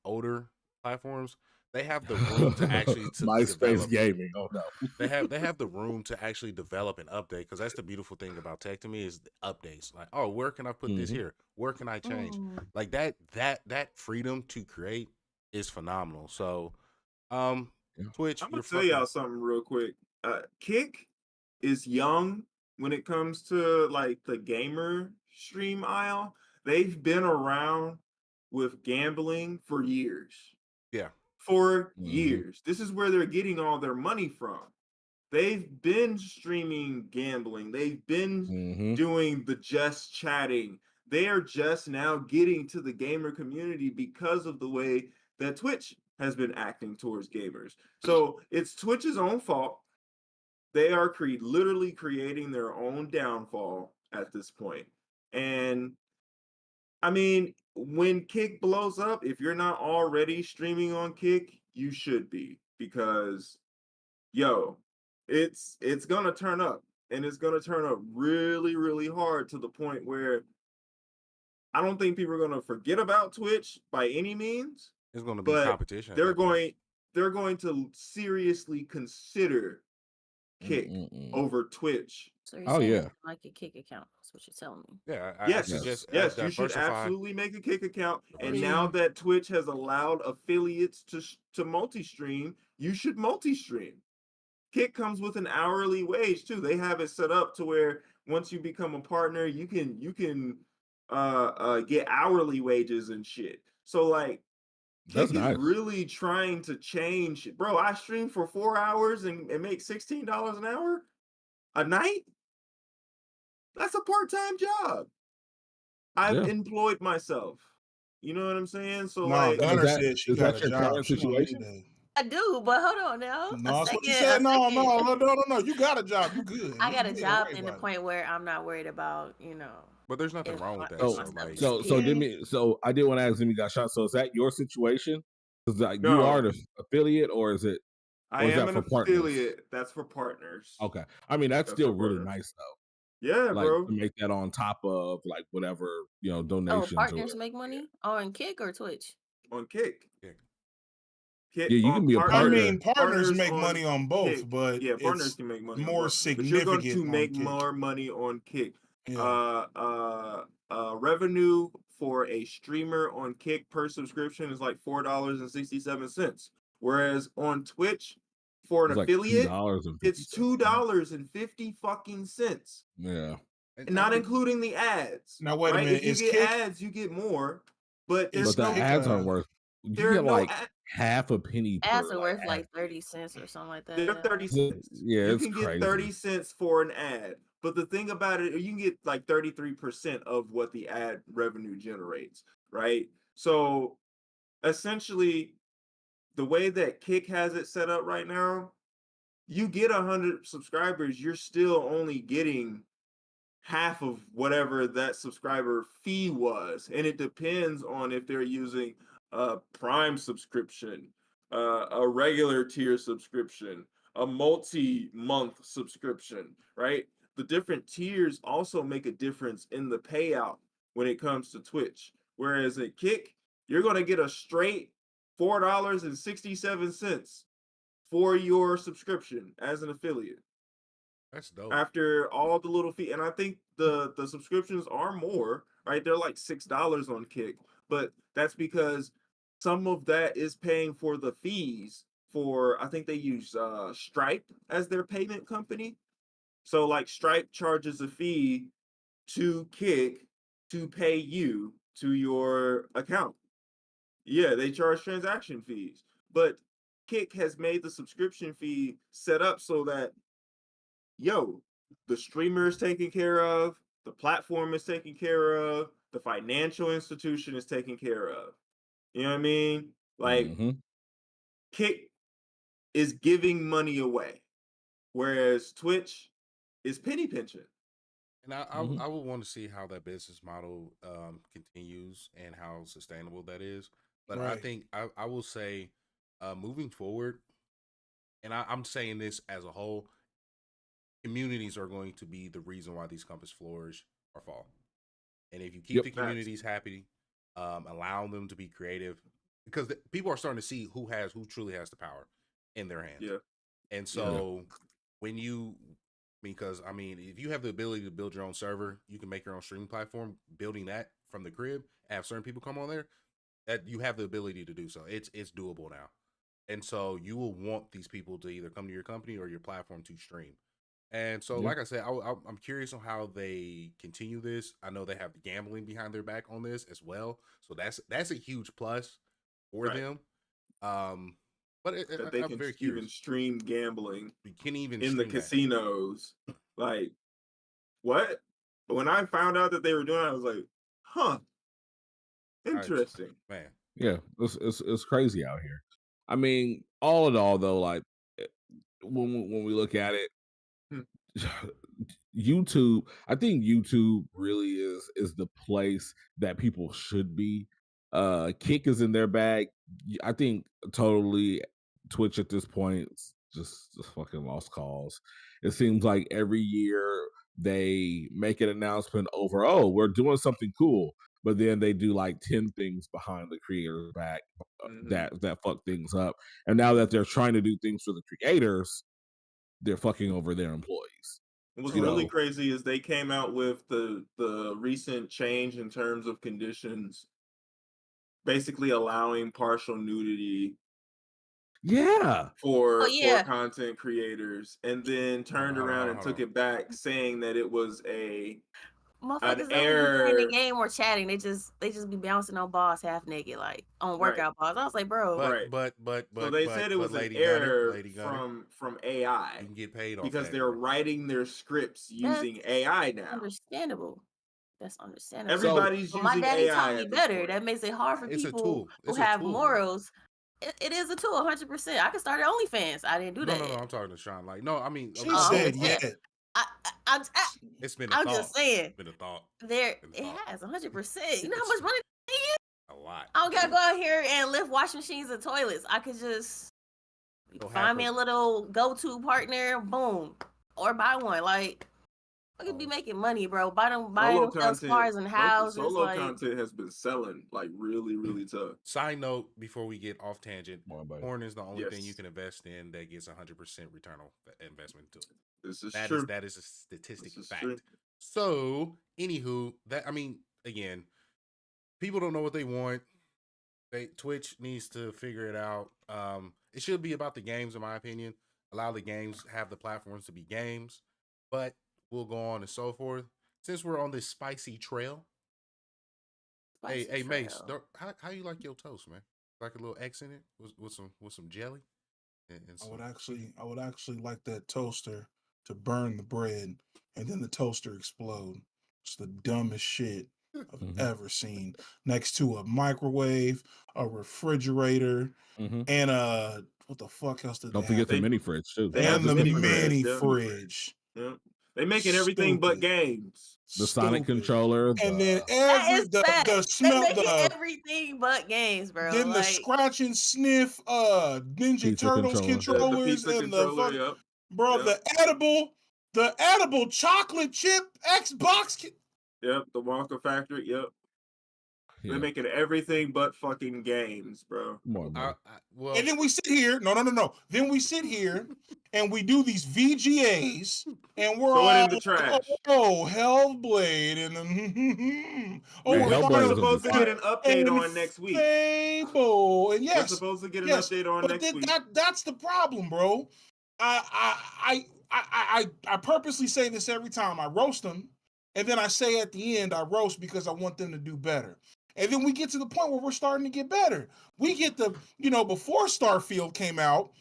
S2: older platforms, they have the room to actually
S3: MySpace
S2: develop.
S3: gaming. Oh no,
S2: they have the room to actually develop and update, because that's the beautiful thing about tech to me is the updates. Like, oh, where can I put this here? Where can I change? Like that freedom to create is phenomenal. So, Twitch,
S4: I'm gonna tell y'all something real quick. Kick is young when it comes to like the gamer stream aisle. They've been around with gambling for years.
S2: Yeah.
S4: For years. This is where they're getting all their money from. They've been streaming gambling. They've been doing the just chatting. They are just now getting to the gamer community because of the way that Twitch has been acting towards gamers. So it's Twitch's own fault. They are literally creating their own downfall at this point. And I mean, when Kick blows up, if you're not already streaming on Kick, you should be, because it's gonna turn up, and it's gonna turn up really, really hard, to the point where I don't think people are gonna forget about Twitch by any means.
S2: It's gonna be competition.
S4: They're going to seriously consider Kick over Twitch.
S5: So you're saying like a Kick account. That's what you're telling me.
S2: Yeah.
S4: Yes, you should absolutely make a Kick account. And now that Twitch has allowed affiliates to multi-stream, you should multi-stream. Kick comes with an hourly wage too. They have it set up to where once you become a partner, you can get hourly wages and shit. So like, Kick is really trying to change. Bro, I stream for 4 hours and make $16 an hour a night. That's a part-time job. I've employed myself. You know what I'm saying? So like,
S1: Gunner said she got a job.
S3: Situation?
S5: I do, but hold on now.
S1: No, that's what you said. No. You got a job. You good.
S5: I got a job in the point where I'm not worried about,
S2: But there's nothing wrong with that.
S3: So I did want to ask him, you got shot. So is that your situation? Is like you are the affiliate, or is it?
S4: I am an affiliate. That's for partners.
S3: Okay, I mean that's still really nice though.
S4: Yeah,
S3: like,
S4: bro.
S3: To make that on top of like whatever donations.
S5: Oh, partners make money on Kick or Twitch?
S4: On Kick.
S3: Yeah, you can be a partner.
S1: I mean, partners make money on both,
S4: Kick.
S1: but
S4: partners can make money
S1: more
S4: on both.
S1: significant.
S4: But you're going to make more money on Kick.
S1: Yeah.
S4: Revenue for a streamer on Kick per subscription is like $4.67, whereas on Twitch for an affiliate, it's $2.50 fucking cents.
S3: Yeah,
S4: not including the ads.
S1: Now wait a minute.
S4: If you get ads, you get more, but
S3: the ads aren't worth. You get like half a penny.
S5: Ads are worth like 30 cents or something like that.
S4: They're 30 cents.
S3: Yeah,
S4: you can get 30 cents for an ad. But the thing about it, you can get like 33% of what the ad revenue generates, right? So essentially, the way that Kick has it set up right now, you get 100 subscribers, you're still only getting half of whatever that subscriber fee was. And it depends on if they're using a Prime subscription, a regular tier subscription, a multi-month subscription, right? The different tiers also make a difference in the payout when it comes to Twitch. Whereas at Kick, you're going to get a straight $4.67 for your subscription as an affiliate.
S2: That's dope.
S4: After all the little fee, and I think the subscriptions are more, right? They're like $6 on Kick, but that's because some of that is paying for the fees for, I think they use Stripe as their payment company. So like Stripe charges a fee to Kick to pay you to your account. Yeah, they charge transaction fees, but Kick has made the subscription fee set up so that, the streamer is taken care of, the platform is taken care of, the financial institution is taken care of. You know what I mean? Like, Kick is giving money away, whereas Twitch is penny pinching.
S2: And I would want to see how that business model continues and how sustainable that is. But I think I will say, moving forward, and I'm saying this as a whole, communities are going to be the reason why these companies flourish or fall. And if you keep the communities happy, allow them to be creative, because people are starting to see who truly has the power in their hands.
S4: Yeah.
S2: And so because if you have the ability to build your own server, you can make your own streaming platform, building that from the crib, have certain people come on there, that you have the ability to do so. It's doable now. And so you will want these people to either come to your company or your platform to stream. And so, like I said, I'm curious on how they continue this. I know they have the gambling behind their back on this as well. So that's a huge plus for them. But
S4: they can even stream gambling.
S2: We can even
S4: in the casinos. Like, what? But when I found out that they were doing it, I was like, huh. Interesting.
S2: Man.
S3: Yeah, it's crazy out here. I mean, all in all, though, like when we look at it, YouTube, I think YouTube really is the place that people should be. Kick is in their bag. I think totally Twitch at this point just fucking lost cause. It seems like every year they make an announcement over, oh, we're doing something cool, but then they do like 10 things behind the creator's back that fuck things up. And now that they're trying to do things for the creators, they're fucking over their employees.
S4: What's really crazy is they came out with the recent change in terms of conditions, basically allowing partial nudity. For content creators, and then turned around and took it back, saying that it was an error.
S5: In the game or chatting, they just be bouncing on balls half naked, like on workout balls. I was like, bro.
S2: But
S4: so they said it was an error from AI.
S2: You can get paid
S4: because they're writing their scripts using AI now.
S5: Understandable. That's understandable.
S4: Everybody's using AI.
S5: My daddy taught me better. That makes it hard for people who have morals. It is a tool, 100%. I could start an OnlyFans. I didn't do that.
S2: No, I'm talking to Sean. Like, no, I mean,
S1: she said,
S2: it's been a thought.
S5: I'm just saying.
S2: It's been a thought.
S5: It has 100%. You know how much money they get?
S2: A lot.
S5: I don't gotta go out here and lift washing machines and toilets. I could just find me a little go-to partner, boom, or buy one. Like, I could be making money, bro. Buy them cars and houses.
S4: Solo content has been selling like really, really tough.
S2: Side note, before we get off tangent, porn is the only thing you can invest in that gets 100% return on investment to it.
S4: This is true.
S2: That is a statistic fact. True. So, anywho, again, people don't know what they want. Twitch needs to figure it out. It should be about the games, in my opinion. Allow the games have the platforms to be games, but we'll go on and so forth. Since we're on this spicy trail, hey, Mace, how you like your toast, man? Like a little X in it with some jelly.
S1: I would actually like that toaster to burn the bread and then the toaster explode. It's the dumbest shit I've ever seen. Next to a microwave, a refrigerator, and what the fuck else did
S3: Don't forget the mini fridge too.
S1: And the mini fridge.
S4: Yep. They making everything but games.
S3: The Sonic controller,
S1: and then
S5: everything but games, bro.
S1: Then the scratch and sniff Ninja Turtles controllers and the the edible chocolate chip Xbox.
S4: Yep, the Wonka factory. Yep. Yeah. They're making everything but fucking games, bro.
S1: And then we sit here. No. Then we sit here and we do these VGAs and we're all
S4: in the trash.
S1: Oh, Hellblade and
S4: we're supposed to get an update on next week.
S1: Fable. And
S4: we're supposed to get an update on next week.
S1: That's the problem, bro. I purposely say this every time. I roast them, and then I say at the end I roast because I want them to do better. And then we get to the point where we're starting to get better. We get before Starfield came out,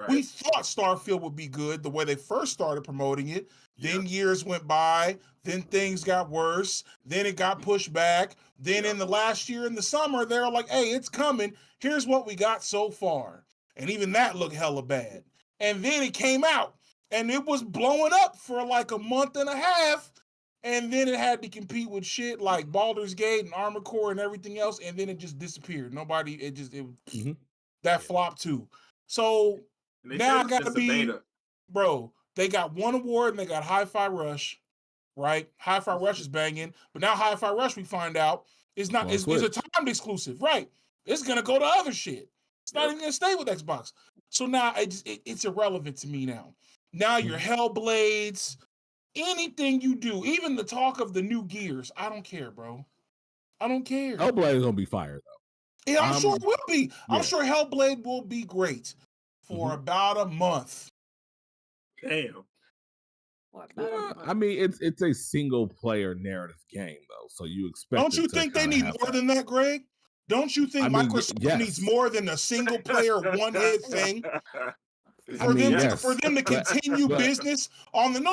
S1: we thought Starfield would be good the way they first started promoting it. Then years went by. Then things got worse. Then it got pushed back. Then in the last year in the summer, they're like, hey, it's coming. Here's what we got so far. And even that looked hella bad. And then it came out. And it was blowing up for like a month and a half. And then it had to compete with shit like Baldur's Gate and Armored Core and everything else, and then it just disappeared. That flopped too. So now I gotta be, bro. They got one award and they got Hi-Fi Rush, right? Hi-Fi Rush is banging, but now Hi-Fi Rush we find out is not is a timed exclusive, right? It's gonna go to other shit. It's not even gonna stay with Xbox. So now it's irrelevant to me now. Now your Hellblades, anything you do, even the talk of the new Gears, I don't care, bro. I don't care.
S3: Hellblade is gonna be fire though.
S1: Yeah, I'm sure it will be. I'm sure Hellblade will be great for about a month.
S4: Damn.
S3: I mean, it's a single player narrative game though, so you expect.
S1: Don't you think they need more than that, Greg? Don't you think Microsoft needs more than a single player one hit thing? For them to continue business on the no.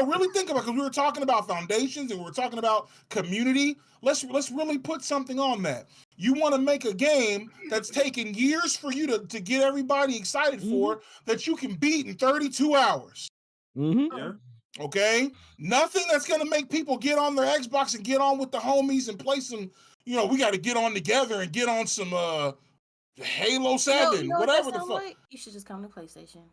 S1: Really think about it, because we were talking about foundations and we were talking about community. Let's really put something on that. You want to make a game that's taken years for you to get everybody excited for, that you can beat in 32 hours.
S4: Yeah.
S1: Okay? Nothing that's gonna make people get on their Xbox and get on with the homies and play some, we got to get on together and get on some Halo 7, whatever the fuck.
S5: Like? You should just come to PlayStation.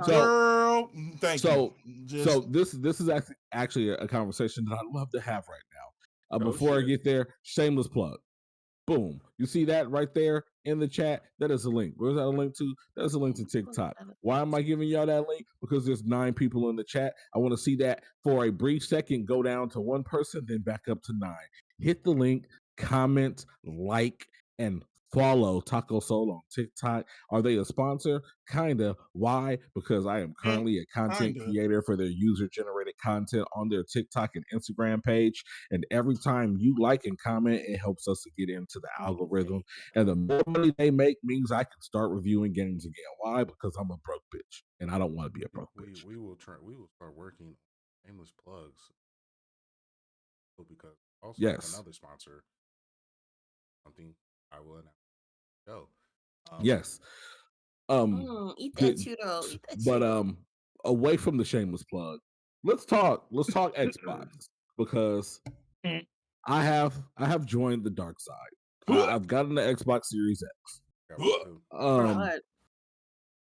S1: Girl, thank you.
S3: So this is actually a conversation that I love to have right now. Before I get there, shameless plug. Boom. You see that right there in the chat? That is a link. Where's that a link to? That's a link to TikTok. Why am I giving y'all that link? Because there's 9 people in the chat. I want to see that for a brief second go down to 1 person, then back up to 9. Hit the link, comment, like, and follow Taco Soul on TikTok. Are they a sponsor? Kinda. Why? Because I am currently a content creator for their user-generated content on their TikTok and Instagram page. And every time you like and comment, it helps us to get into the algorithm. And the more money they make means I can start reviewing games again. Why? Because I'm a broke bitch, and I don't want to be a broke bitch.
S2: We will start working on shameless plugs. Because also another sponsor, something I will announce.
S3: Yes.
S5: Eat that churro.
S3: But away from the shameless plug, let's talk Xbox, because I have joined the dark side. I've gotten the Xbox Series X.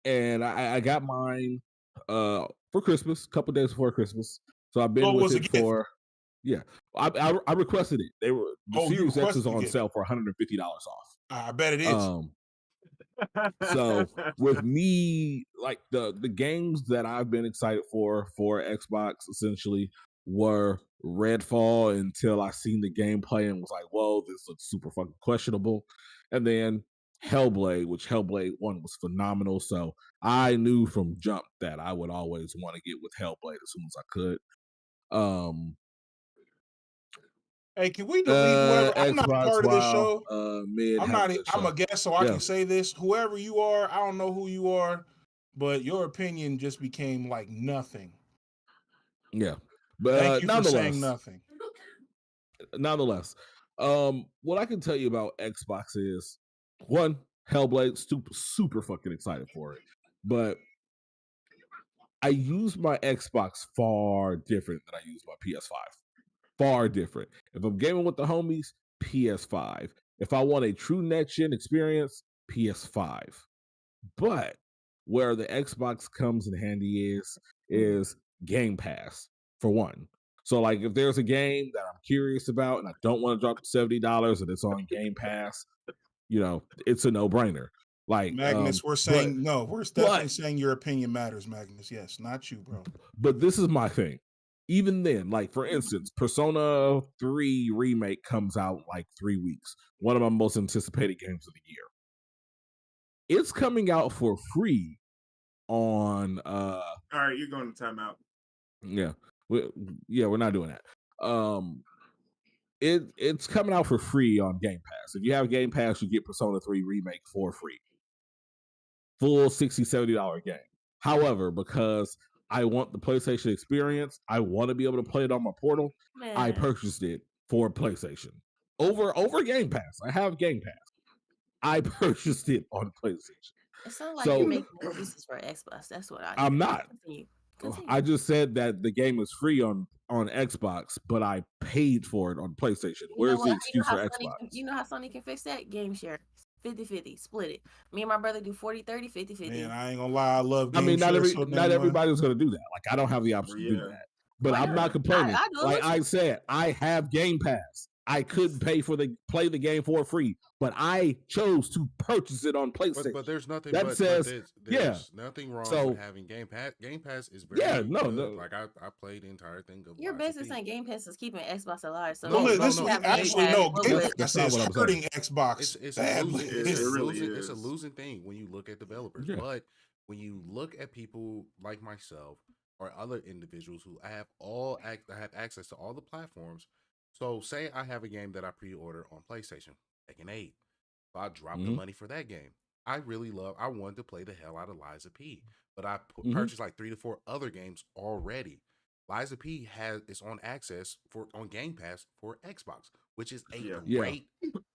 S3: And I got mine for Christmas, a couple days before Christmas. So I've been with it for I requested it. The Series X is on sale for $150 off.
S1: I bet it is.
S3: So with me, like the games that I've been excited for Xbox essentially were Redfall, until I seen the gameplay and was like, whoa, this looks super fucking questionable. And then Hellblade, which Hellblade 1 was phenomenal. So I knew from jump that I would always want to get with Hellblade as soon as I could.
S1: Hey, can we delete whoever? I'm not part of this show. I'm a guest, so I can say this. Whoever you are, I don't know who you are, but your opinion just became like nothing.
S3: Yeah, but
S1: thank you for saying nothing.
S3: Nonetheless, what I can tell you about Xbox is, one, Hellblade, super fucking excited for it, but I use my Xbox far different than I use my PS5. Far different. If I'm gaming with the homies, PS5. If I want a true next-gen experience, PS5. But where the Xbox comes in handy is Game Pass, for one. So, like, if there's a game that I'm curious about and I don't want to drop $70 and it's on Game Pass, it's a no-brainer. Like
S1: Magnus, we're saying no. We're definitely saying your opinion matters, Magnus. Yes, not you, bro.
S3: But this is my thing. Even then, like, for instance, Persona 3 Remake comes out like 3 weeks. One of my most anticipated games of the year. It's coming out for free on
S4: all right, you're going to timeout.
S3: Yeah. We're not doing that. It's coming out for free on Game Pass. If you have Game Pass, you get Persona 3 Remake for free. Full $60, $70 game. However, because I want the PlayStation experience, I want to be able to play it on my portal, I purchased it for PlayStation. Over Game Pass. I have Game Pass. I purchased it on PlayStation.
S5: It sounds like you're making excuses for Xbox. That's what
S3: I'm not. Continue. I just said that the game is free on Xbox, but I paid for it on PlayStation. Where's the excuse for Xbox?
S5: You know how Sony can fix that? Game share. 50-50, split it. Me and my brother do 40-30, 50-50.
S1: Man, I ain't gonna lie, I love game
S3: not
S1: share,
S3: everybody's gonna do that. Like, I don't have the option to do that. But I'm not complaining. I said, I have Game Pass. I couldn't play the game for free, but I chose to purchase it on PlayStation.
S2: But there's nothing
S3: that says
S2: there's nothing wrong with having Game Pass. Game Pass is very good. No. Like I played the entire thing of.
S5: You're basically saying Game Pass is keeping Xbox alive. So
S1: Game Pass is hurting Xbox.
S2: It's a losing thing when you look at developers. Yeah. But when you look at people like myself or other individuals who have access to all the platforms. So say I have a game that I pre-order on PlayStation, Tekken 8. So I drop the money for that game. I wanted to play the hell out of Liza P. But I purchased like 3 to 4 other games already. Liza P is on on Game Pass for Xbox, which is a great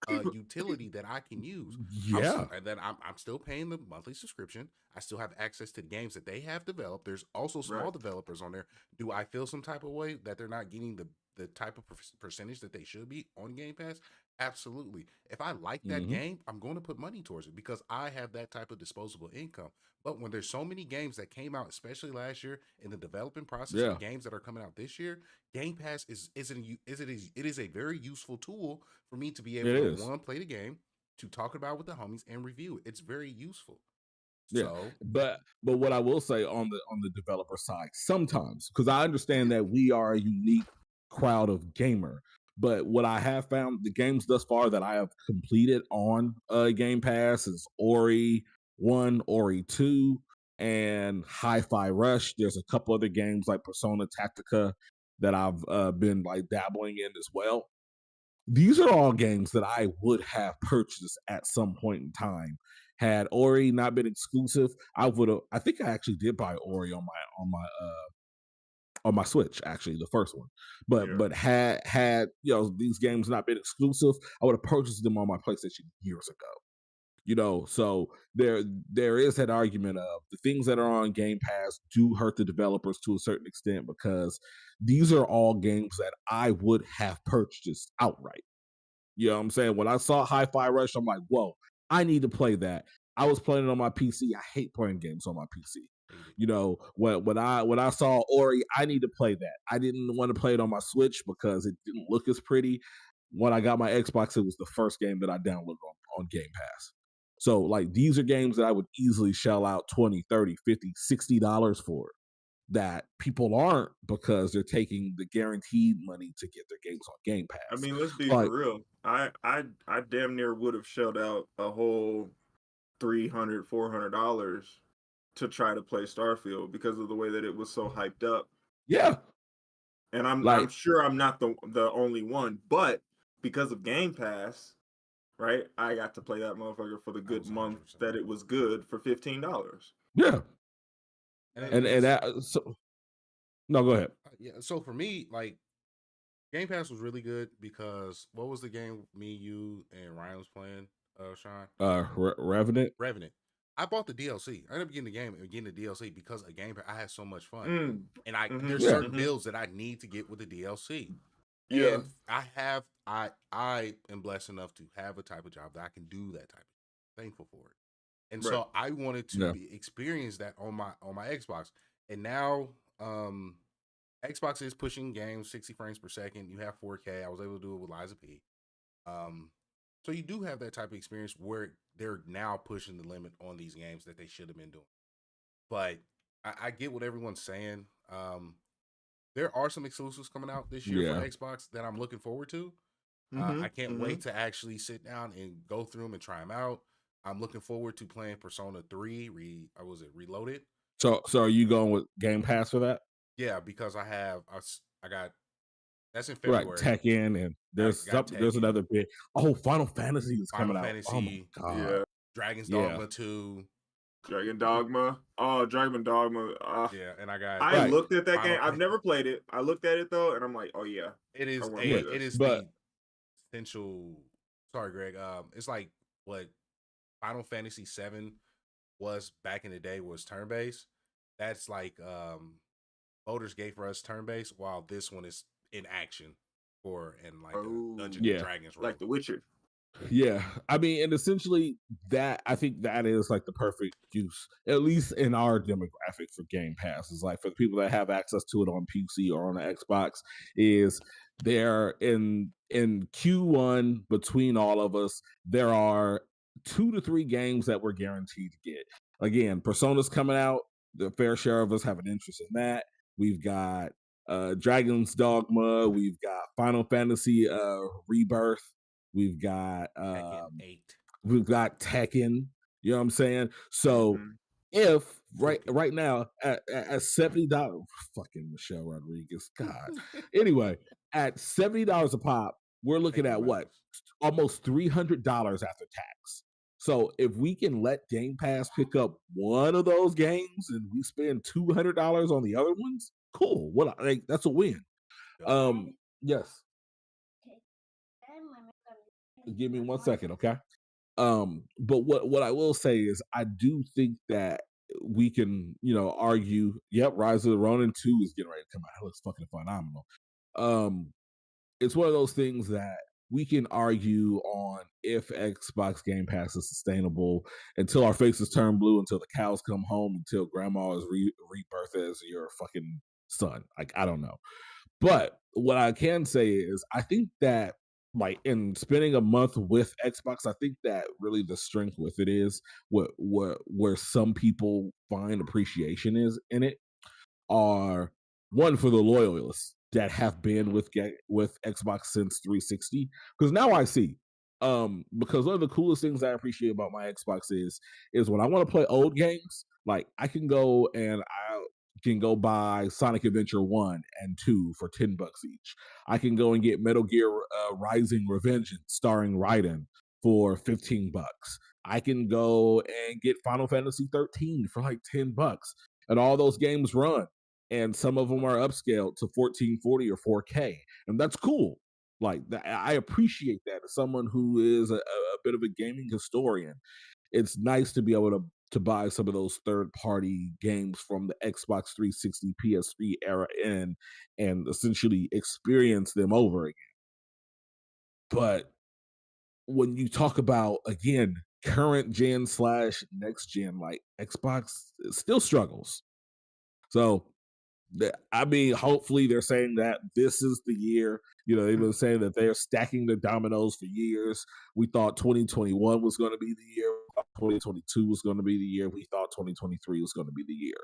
S2: utility that I can use.
S3: Yeah.
S2: And then I'm still paying the monthly subscription. I still have access to the games that they have developed. There's also small developers on there. Do I feel some type of way that they're not getting the type of percentage that they should be on Game Pass? Absolutely. If I like that game, I'm going to put money towards it because I have that type of disposable income. But when there's so many games that came out, especially last year in the developing process of games that are coming out this year, Game Pass is a very useful tool for me to be able to play the game, to talk about it with the homies and review it. It's very useful.
S3: Yeah,
S2: so,
S3: but what I will say on the developer side, sometimes, because I understand that we are a unique crowd of gamer, but what I have found, the games thus far that I have completed on Game Pass is Ori 1, Ori 2, and Hi-Fi Rush. There's a couple other games like Persona Tactica that I've been like dabbling in as well. These are all games that I would have purchased at some point in time. Had Ori not been exclusive, I think I actually did buy Ori on my Switch, actually, the first one. But had these games not been exclusive, I would have purchased them on my PlayStation years ago. So there is that argument of the things that are on Game Pass do hurt the developers to a certain extent, because these are all games that I would have purchased outright. You know what I'm saying? When I saw Hi-Fi Rush, I'm like, whoa, I need to play that. I was playing it on my PC. I hate playing games on my PC. When I saw Ori, I need to play that. I didn't want to play it on my Switch because it didn't look as pretty. When I got my Xbox, it was the first game that I downloaded on Game Pass. So like, these are games that I would easily shell out $20, $30, $50, $60 for, that people aren't, because they're taking the guaranteed money to get their games on Game Pass.
S4: I mean, let's be for real. I damn near would have shelled out a whole $300, $400 to try to play Starfield because of the way that it was so hyped up.
S3: Yeah.
S4: And I'm sure I'm not the only one, but because of Game Pass, right, I got to play that motherfucker for the good month that it was good for $15.
S3: Yeah. No, go ahead.
S2: Yeah, so for me, like, Game Pass was really good because what was the game me, you, and Ryan was playing, Sean?
S3: Revenant.
S2: I bought the DLC. I ended up getting the game and getting the DLC because of Game Pass. I had so much fun, and there's certain builds that I need to get with the DLC.
S4: Yeah,
S2: and I am blessed enough to have a type of job that I can do that type of. Thankful for it. And so I wanted to experience that on my Xbox. And now Xbox is pushing games 60 frames per second. You have 4K. I was able to do it with Liza P. So you do have that type of experience where they're now pushing the limit on these games that they should have been doing. But I get what everyone's saying. There are some exclusives coming out this year for Xbox that I'm looking forward to. I can't wait to actually sit down and go through them and try them out. I'm looking forward to playing Persona 3. Reloaded?
S3: So are you going with Game Pass for that?
S2: Yeah, because I got that's in February.
S3: Right, Tekken, and there's another bit. Oh, Final Fantasy is coming out. Oh my God.
S4: Yeah.
S2: Dragon's Dogma 2.
S4: Dragon Dogma. Oh, Dragon Dogma.
S2: Yeah, and
S4: I looked at that game. I've never played it. I looked at it though, and I'm like, oh yeah.
S2: It is the essential. Sorry, Greg. It's like what Final Fantasy 7 was back in the day, was turn-based. That's like Baldur's Gate for us turn-based, while this one is in action Dungeons and Dragons role.
S4: Like The Witcher.
S3: Yeah, I mean, and essentially I think that is like the perfect use, at least in our demographic, for Game Pass. Is like for the people that have access to it on PC or on the Xbox, is there in Q1 between all of us, there are 2 to 3 games that we're guaranteed to get. Again, Persona's coming out. The fair share of us have an interest in that. We've got Dragon's Dogma. We've got Final Fantasy Rebirth. We've got
S2: Tekken 8.
S3: We've got Tekken. You know what I'm saying? So if right now at $70, fucking Michelle Rodriguez, God. Anyway, at $70 a pop, we're looking at what? Almost $300 after tax. So if we can let Game Pass pick up one of those games and we spend $200 on the other ones, cool. That's a win. Yes. Give me 1 second, okay? But what I will say is I do think that we can, argue, yep, Rise of the Ronin 2 is getting ready to come out. It looks fucking phenomenal. It's one of those things that we can argue on if Xbox Game Pass is sustainable until our faces turn blue, until the cows come home, until grandma is rebirthed as your fucking son. Like, I don't know. But what I can say is I think that like in spending a month with Xbox, I think that really the strength with it is where some people find appreciation is in it are one for the loyalists that have been with Xbox since 360. Because now I see, because one of the coolest things I appreciate about my Xbox is when I want to play old games, like I can go and I can go buy Sonic Adventure 1 and 2 for $10 each. I can go and get Metal Gear Rising: Revengeance starring Raiden for $15. I can go and get Final Fantasy 13 for like $10. And all those games run. And some of them are upscaled to 1440 or 4K. And that's cool. Like, I appreciate that. As someone who is a bit of a gaming historian, it's nice to be able to buy some of those third-party games from the Xbox 360, PS3 era and essentially experience them over again. But when you talk about, again, current gen / next gen, like Xbox still struggles. So, I mean, hopefully they're saying that this is the year. They've been saying that they're stacking the dominoes for years. We thought 2021 was going to be the year. 2022 was going to be the year. We thought 2023 was going to be the year.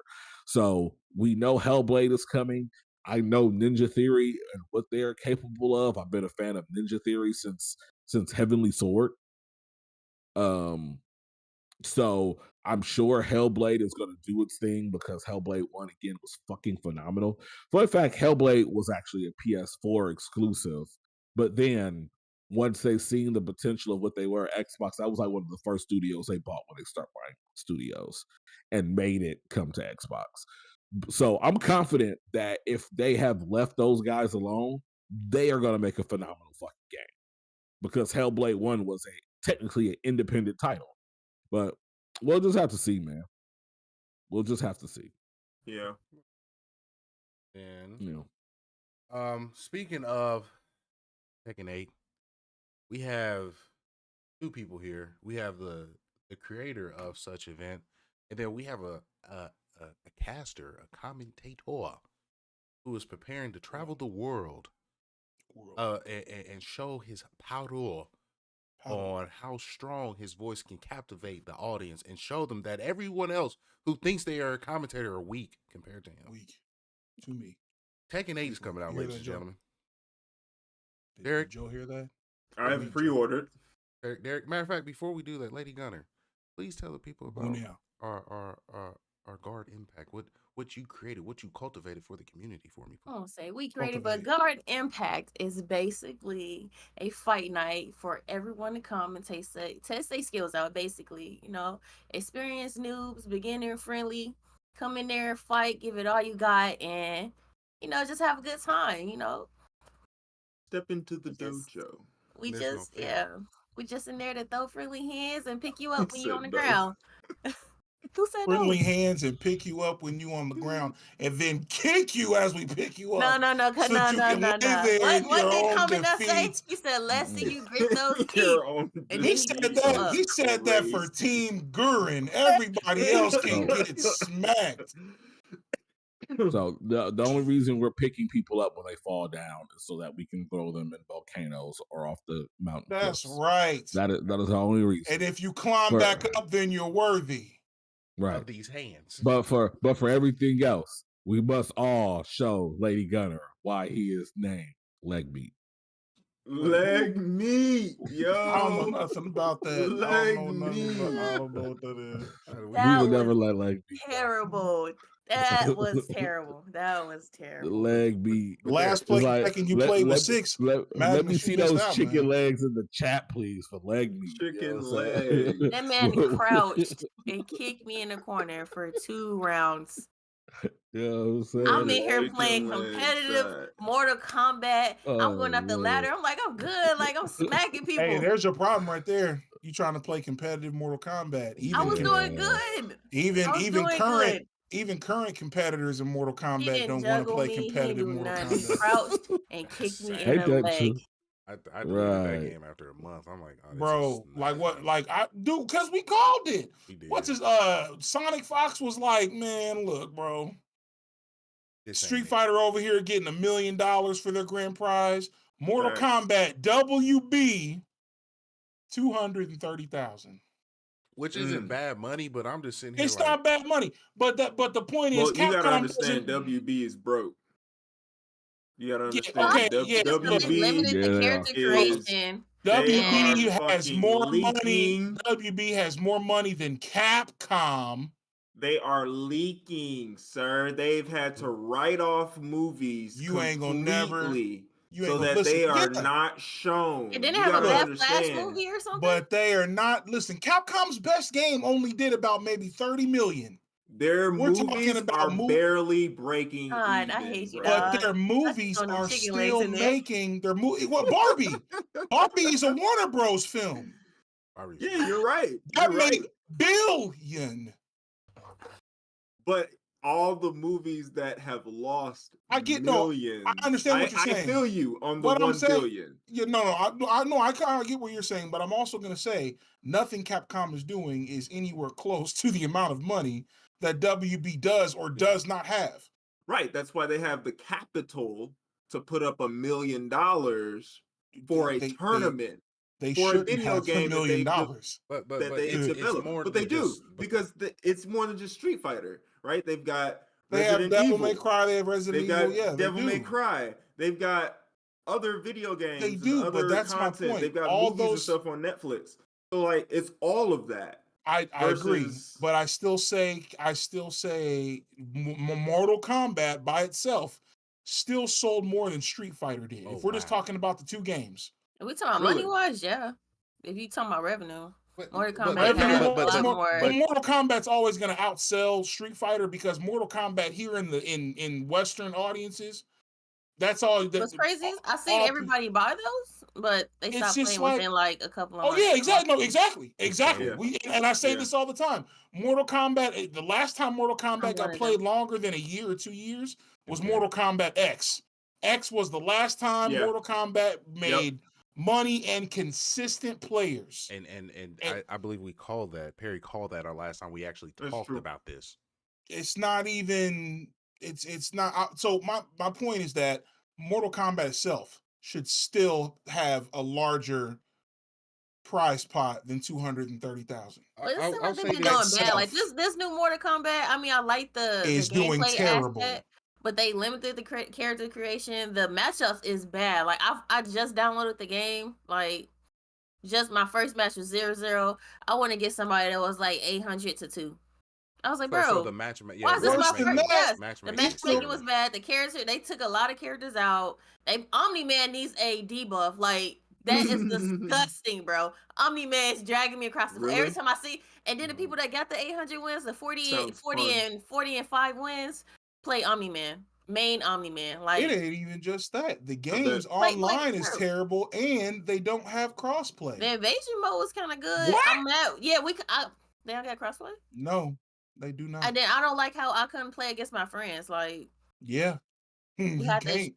S3: So we know Hellblade is coming. I know Ninja Theory and what they're capable of. I've been a fan of Ninja Theory since Heavenly Sword. So I'm sure Hellblade is going to do its thing because Hellblade 1 again was fucking phenomenal. Fun fact, Hellblade was actually a PS4 exclusive, but then once they seen the potential of what they were, Xbox, that was like one of the first studios they bought when they started buying studios and made it come to Xbox. So I'm confident that if they have left those guys alone, they are going to make a phenomenal fucking game because Hellblade 1 was technically an independent title. But we'll just have to see, man. We'll just have to see.
S4: Yeah.
S2: And speaking of Tekken 8, we have two people here. We have the creator of such event, and then we have a caster, a commentator, who is preparing to travel the world, and show his power on how strong his voice can captivate the audience and show them that everyone else who thinks they are a commentator are weak compared to him.
S1: Weak to me.
S2: Tekken 8 is coming out, ladies and gentlemen.
S1: Did Joe hear that?
S4: I have pre-ordered.
S2: Derek, matter of fact, before we do that, Lady Gunner, please tell the people about our Guard Impact. What you created, what you cultivated for the community for me.
S5: I won't say we created, but Guard Impact is basically a fight night for everyone to come and test their skills out. Basically, experienced noobs, beginner friendly, come in there, fight, give it all you got, and just have a good time.
S4: Step into the dojo.
S5: We just in there to throw friendly hands and pick you up when you're on the ground. Who said
S1: friendly hands and pick you up when you on the ground, and then kick you as we pick you up?
S5: No. What did Commandant say? He said, "Let's see you grip those teeth."
S1: He said that for Team Gurren. Everybody else can get smacked.
S3: So the only reason we're picking people up when they fall down is so that we can throw them in volcanoes or off the mountain.
S1: That's
S3: cliffs.
S1: right.
S3: That is the only reason.
S1: And if you climb back up, then you're worthy.
S3: Right.
S2: Of these hands.
S3: But for everything else, we must all show Lady Gunner why he is named Leg Meat.
S4: Leg meat, yo.
S1: I don't know nothing about that.
S4: Leg
S1: I don't know what that is.
S3: We will never let Leg Meat.
S5: Terrible. That was terrible. That was terrible.
S3: Leg meat.
S1: Last play Tekken you played was 6.
S3: Let me see those chicken legs in the chat, please, for leg meat.
S4: Chicken legs.
S5: That man crouched and kicked me in the corner for 2 rounds. I'm in here playing competitive Mortal Kombat. I'm going up the ladder. I'm like, I'm good. Like, I'm smacking people.
S1: Hey, there's your problem right there. You trying to play competitive Mortal Kombat.
S5: I was doing good.
S1: Even current competitors in Mortal Kombat don't want to play competitive Mortal Kombat.
S5: He crouched and kicked me in the leg.
S2: I deleted that game after a month. I'm like, oh,
S1: bro, like what? Like I do because we called it. What's his Sonic Fox was like, man, look, bro. Street Fighter over here getting $1 million for their grand prize. Mortal Kombat WB 230,000.
S2: Which isn't bad money, but I'm just sitting here.
S1: It's not bad money, but the point is,
S4: you gotta understand WB is broke. You gotta understand WB
S5: limited the character creation.
S1: WB has more money. WB has more money than Capcom.
S4: They are leaking, sir. They've had to write off movies.
S1: You ain't gonna never.
S4: So that they are not shown.
S5: It didn't have a bad Flash movie or something.
S1: But they are not. Listen, Capcom's best game only did about maybe 30 million.
S4: Their movies are barely breaking.
S5: God, I hate you.
S1: But their movies are still making their movie. What Barbie? Barbie is a Warner Bros. Film.
S4: Yeah, you're right.
S1: That made billion.
S4: But all the movies that have lost
S1: I understand what you're saying.
S4: I feel you on the 1 billion.
S1: Yeah, no, I know. I kind of get what you're saying, but I'm also going to say nothing Capcom is doing is anywhere close to the amount of money that WB does or does not have.
S4: Right. That's why they have the capital to put up $1 million for a tournament.
S1: They
S4: for
S1: a video game
S4: $1 million.
S2: But
S4: they do because it's more than just Street Fighter, right? They've got
S1: Devil May Cry. They have Resident Evil. Yeah,
S4: Devil May Cry. They've got other video games.
S1: They do, but that's
S4: content.
S1: My point.
S4: They've got all movies and stuff on Netflix. So like, it's all of that.
S1: I agree, but I still say Mortal Kombat by itself still sold more than Street Fighter did. If we're just talking about the 2 games.
S5: If we talking about money-wise, yeah. If you talking about revenue, Mortal Kombat
S1: Mortal Kombat's always going to outsell Street Fighter because Mortal Kombat here in Western audiencies, that's all.
S5: What's crazy is I seen everybody buy those, but they stopped playing within like a couple of months.
S1: Oh yeah, exactly. No, exactly. Yeah. And I say this all the time. Mortal Kombat. The last time Mortal Kombat got played longer than a year or 2 years was Mortal Kombat X. X was the last time Mortal Kombat made money and consistent players.
S2: And I believe Perry called that our last time we actually talked about this.
S1: It's not even. It's not. So my point is that Mortal Kombat itself should still have a larger prize pot than 230,000.
S5: I'll say doing bad. Like this new Mortal Kombat. I mean, I like the
S1: doing terrible.
S5: Aspect, but they limited the character creation. The matchups is bad. Like I just downloaded the game. Like just my first match was 0-0. I want to get somebody that was like 800 to 2. I was like, bro,
S2: so the why
S5: is this my first? Yes, the matchmaking was bad. The character, they took a lot of characters out. Omni-Man needs a debuff. Like, that is disgusting, bro. Omni-Man is dragging me across the floor. Every time I see, and then the people that got the 800 wins, the 40 and 5 wins, play Omni-Man. Main Omni-Man. Like,
S1: it ain't even just that. The games online is terrible, and they don't have crossplay.
S5: The invasion mode was kind of good.
S1: What?
S5: I'm mad. Yeah, they don't got crossplay?
S1: No. They do not.
S5: And then I don't like how I couldn't play against my friends. Like,
S1: you can't.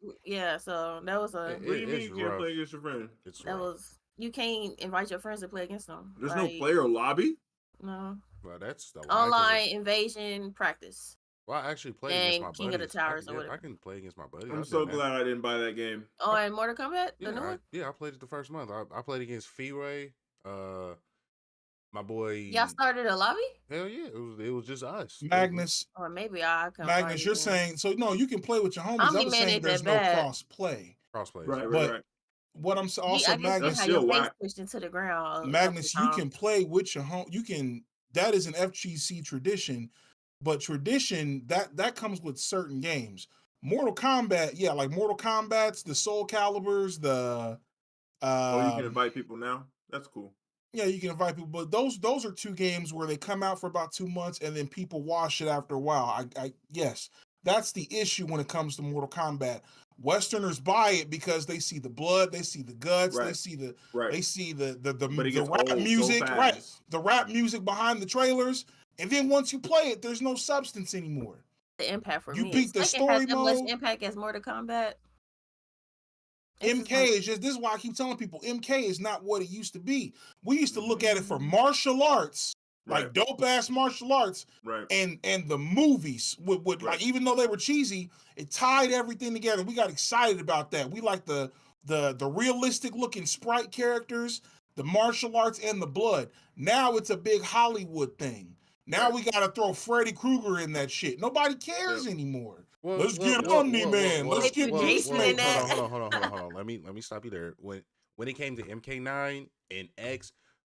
S5: So that was a.
S4: What do you mean you can't play against your friends?
S5: You can't invite your friends to play against them.
S4: There's no player lobby.
S5: No.
S2: Well, that's the
S5: online invasion practice.
S2: Well, I actually played against my
S5: and King of the
S2: buddies.
S5: Towers or
S2: I
S5: whatever.
S2: can play against my buddies.
S4: I'm so glad I didn't buy that game.
S5: Oh, and Mortal Kombat, the new one.
S2: I played it the first month. I played against Feeway, my boy.
S5: Y'all started a lobby?
S2: Hell yeah, it was just us.
S1: Magnus.
S5: Or maybe I can.
S1: Magnus, you're saying so? No, you can play with your homies.
S5: I
S1: I'm saying there's no cross play.
S2: Crossplay.
S4: Right.
S1: What I'm also Magnus,
S5: your face pushed into the ground.
S1: Magnus, you can play with your home. You can. That is an FGC tradition, but tradition that comes with certain games. Mortal Kombat, yeah, like Mortal Kombat's, the Soul Calibers, the.
S4: You can invite people now. That's cool.
S1: Yeah, you can invite people, but those are two games where they come out for about 2 months and then people wash it after a while. Yes, that's the issue when it comes to Mortal Kombat. Westerners buy it because they see the blood, they see the guts, they see the rap music, the rap music behind the trailers, and then once you play it, there's no substance anymore.
S5: The impact for
S1: you
S5: me.
S1: You beat the story mode.
S5: Much impact as Mortal Kombat.
S1: MK is just, this is why I keep telling people, MK is not what it used to be. We used to look at it for martial arts, like dope ass martial arts, and the movies would like, even though they were cheesy, it tied everything together. We got excited about that. We like the realistic looking sprite characters, the martial arts, and the blood. Now it's a big Hollywood thing. Now we got to throw Freddy Krueger in that shit. Nobody cares anymore. Let's get Omni-Man. Let's get Beastmaker.
S2: Hold on. Let me stop you there. When it came to MK9 and X,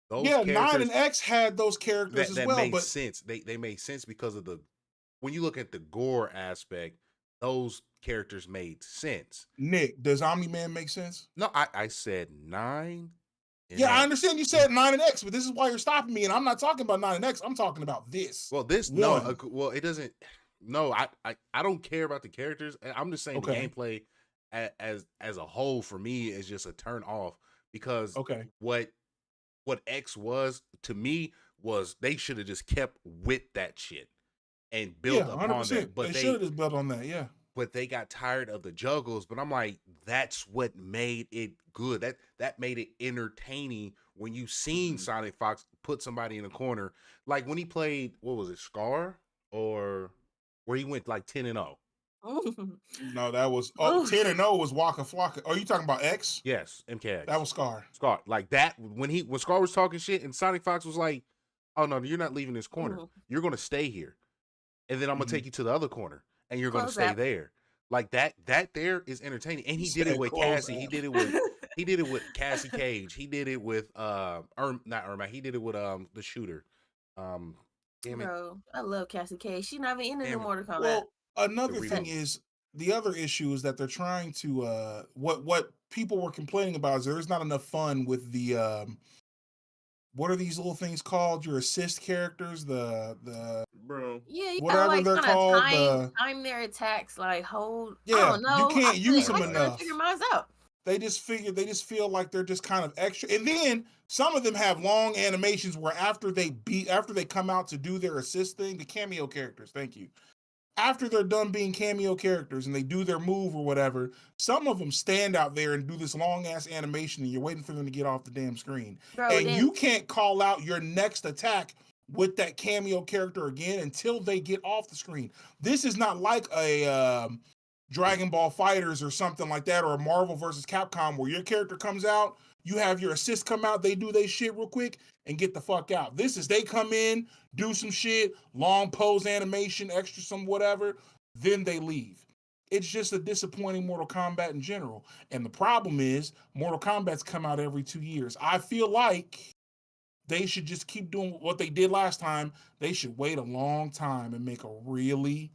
S2: those
S1: 9 and X had those characters as well.
S2: That made sense. They made sense because of when you look at the gore aspect, those characters made sense.
S1: Nick, does Omni-Man make sense?
S2: No, I said 9.
S1: Yeah, I understand you said 9 and X, but this is why you're stopping me, and I'm not talking about 9 and X. I'm talking about this.
S2: Well, it doesn't. No, I don't care about the characters. I'm just saying the gameplay as a whole for me is just a turn off because what X was to me was they should have just kept with that shit and built upon that. But
S1: they should have just built on that, yeah.
S2: But they got tired of the juggles. But I'm like, that's what made it good. That made it entertaining when you seen Sonic Fox put somebody in a corner. Like when he played, what was it, Scar? Or where he went like 10-0.
S1: No, that was 10-0 was Waka Flocka. Oh, you talking about X?
S2: Yes, MKX.
S1: That was Scar.
S2: Like that when Scar was talking shit and Sonic Fox was like, "Oh no, you're not leaving this corner. You're gonna stay here, and then I'm gonna take you to the other corner, and you're gonna stay there." Like that there is entertaining, and he did it with Cassie. He did it with Cassie Cage. He did it with not Irma. He did it with the shooter.
S5: Bro, I love Cassie Cage. She's not even in the new Mortal Kombat.
S1: Well, another thing is the other issue is that they're trying to what people were complaining about is there's not enough fun with the what are these little things called? Your assist characters, the
S4: bro.
S5: Yeah, you
S1: whatever
S5: like
S1: they're called.
S5: Time their attacks, like hold.
S1: Yeah,
S5: I don't know.
S1: You can't use them enough.
S5: Figure mine out.
S1: They just feel like they're just kind of extra. And then some of them have long animations where after they come out to do their assist thing, the cameo characters, thank you. After they're done being cameo characters and they do their move or whatever, some of them stand out there and do this long ass animation and you're waiting for them to get off the damn screen. Bro, you can't call out your next attack with that cameo character again until they get off the screen. This is not like a Dragon Ball Fighters or something like that, or a Marvel versus Capcom where your character comes out, you have your assist come out, they do their shit real quick and get the fuck out. This is they come in, do some shit, long pose animation, extra some whatever, then they leave. It's just a disappointing Mortal Kombat in general. And the problem is Mortal Kombat's come out every 2 years. I feel like they should just keep doing what they did last time. They should wait a long time and make a really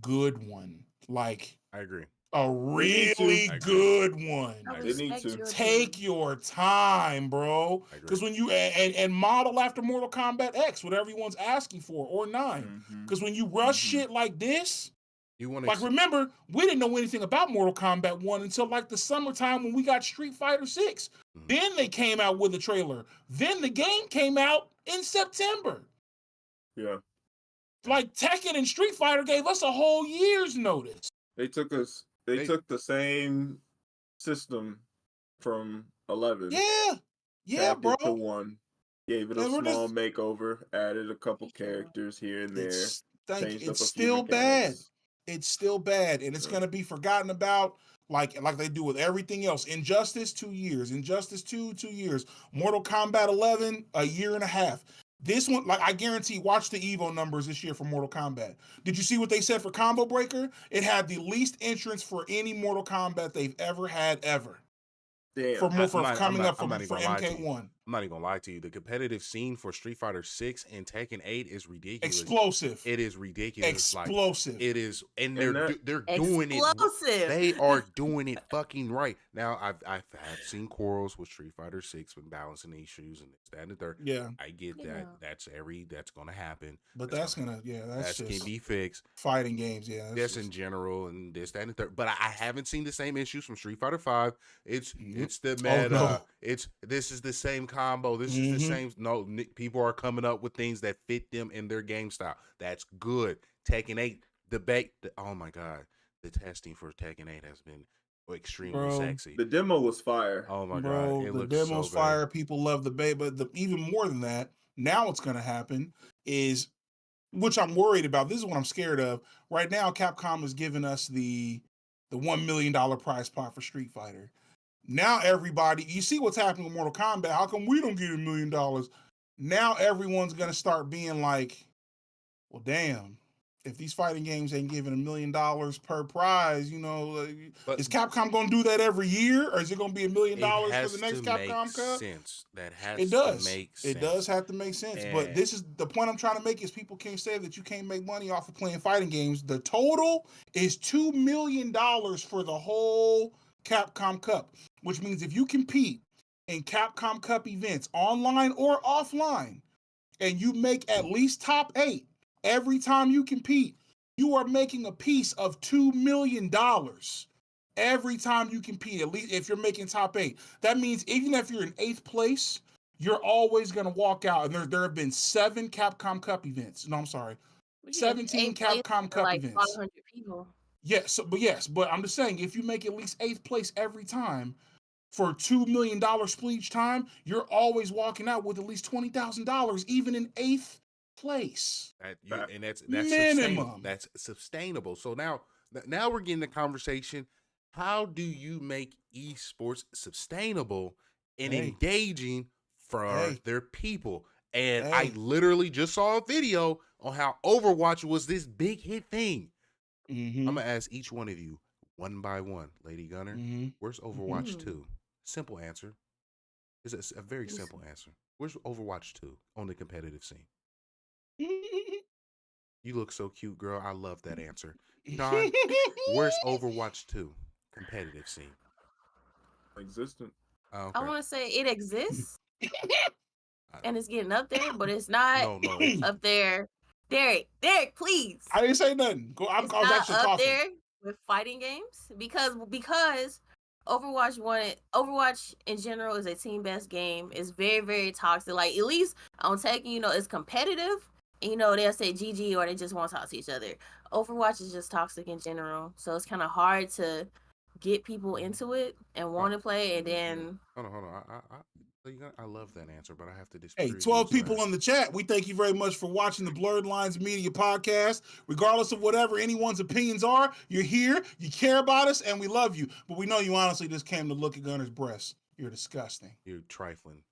S1: good one. Like,
S2: I agree.
S1: A really good one.
S4: They need to
S1: take your time, bro. Because when you and model after Mortal Kombat X, what everyone's asking for, or 9. Because when you rush shit like this,
S2: you want
S1: to remember we didn't know anything about Mortal Kombat 1 until like the summertime when we got Street Fighter 6. Then they came out with a trailer. Then the game came out in September.
S4: Yeah.
S1: Like Tekken and Street Fighter gave us a whole year's notice.
S4: They took the same system from 11.
S1: Yeah, bro.
S4: To 1. Gave it a small makeover, added a couple characters here and there.
S1: Thank you. It's still bad. It's still bad, and it's going to be forgotten about like they do with everything else. Injustice, 2 years. Injustice 2, 2 years. Mortal Kombat 11, a year and a half. This one, like I guarantee, watch the Evo numbers this year for Mortal Kombat. Did you see what they said for Combo Breaker? It had the least entrance for any Mortal Kombat they've ever had ever.
S4: Damn.
S1: For MK1.
S2: I'm not even gonna lie to you. The competitive scene for Street Fighter 6 and Tekken 8 is ridiculous.
S1: Explosive.
S2: It is ridiculous.
S1: Explosive.
S2: Like, it is, and they're doing
S5: explosive.
S2: it. They are doing it fucking right. Now I've seen quarrels with Street Fighter 6 when balancing the issues and this, that, and the third.
S1: Yeah,
S2: I get that. That's gonna happen.
S1: But that's gonna that
S2: can be fixed.
S1: Fighting games,
S2: That's in general and this, that, and the third. But I haven't seen the same issues from Street Fighter 5. It's the meta.
S1: No.
S2: This is the same combo. This is the same. No, people are coming up with things that fit them in their game style. That's good. Tekken 8 oh my god, the testing for Tekken 8 has been extremely sexy.
S4: The demo was fire.
S2: Oh my god,
S1: the demo's so fire. People love the beta, but even more than that, now what's going to happen is, which I'm worried about. This is what I'm scared of right now. Capcom is giving us the $1 million prize pot for Street Fighter. Now everybody, you see what's happening with Mortal Kombat. How come we don't get $1 million? Now everyone's going to start being like, well, damn, if these fighting games ain't giving $1 million per prize, is Capcom going to do that every year? Or is it going to be $1 million for the next Capcom Cup?
S2: That has
S1: it does.
S2: To make sense.
S1: It does have to make sense. But this is the point I'm trying to make is people can't say that you can't make money off of playing fighting games. The total is $2 million for the whole Capcom Cup, which means if you compete in Capcom Cup events online or offline and you make at least top 8 every time you compete, you are making a piece of $2 million every time you compete, at least if you're making top 8. That means even if you're in 8th place, you're always going to walk out. And there have been 7 Capcom Cup events. No, I'm sorry. 17 Capcom Cup events.
S5: 500 people.
S1: Yes, but I'm just saying, if you make at least 8th place every time for $2 million split each time, you're always walking out with at least $20,000, even in 8th place.
S2: That's
S1: minimum.
S2: That's sustainable. So now we're getting the conversation. How do you make esports sustainable and engaging for their people? And I literally just saw a video on how Overwatch was this big hit thing. I'm gonna ask each one of you one by one, Lady Gunner. Where's Overwatch 2? Simple answer. It's a very simple answer. Where's Overwatch 2 on the competitive scene? You look so cute, girl. I love that answer. Don, where's Overwatch 2 competitive scene?
S4: Existent.
S2: Okay.
S5: I want to say it exists, and it's getting up there, but it's not up there. Derek, please.
S1: I didn't say nothing. I was actually
S5: up
S1: talking.
S5: there with fighting games because Overwatch in general is a team-based game. It's very, very toxic. Like, at least on Tekken, it's competitive. And, they'll say GG or they just want to talk to each other. Overwatch is just toxic in general. So it's kind of hard to get people into it and want to play. And then...
S2: Hold on. I love that answer, but I have to disagree.
S1: Hey, 12 people in the chat. We thank you very much for watching the Blerd Lines Media Podcast. Regardless of whatever anyone's opinions are, you're here, you care about us, and we love you. But we know you honestly just came to look at Gunner's breasts. You're disgusting.
S2: You're trifling.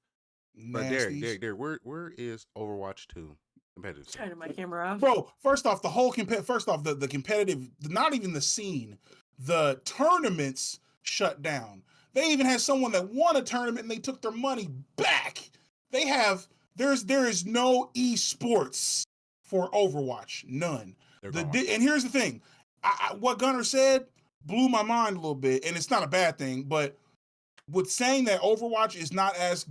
S1: Nasties.
S2: But Derek, where is Overwatch 2 competitive?
S5: Turning my camera off.
S1: Bro, first off, the competitive, not even the scene, the tournaments shut down. They even had someone that won a tournament and they took their money back. There is no esports for Overwatch. None. And here's the thing. What Gunner said blew my mind a little bit, and it's not a bad thing, but with saying that Overwatch is not as,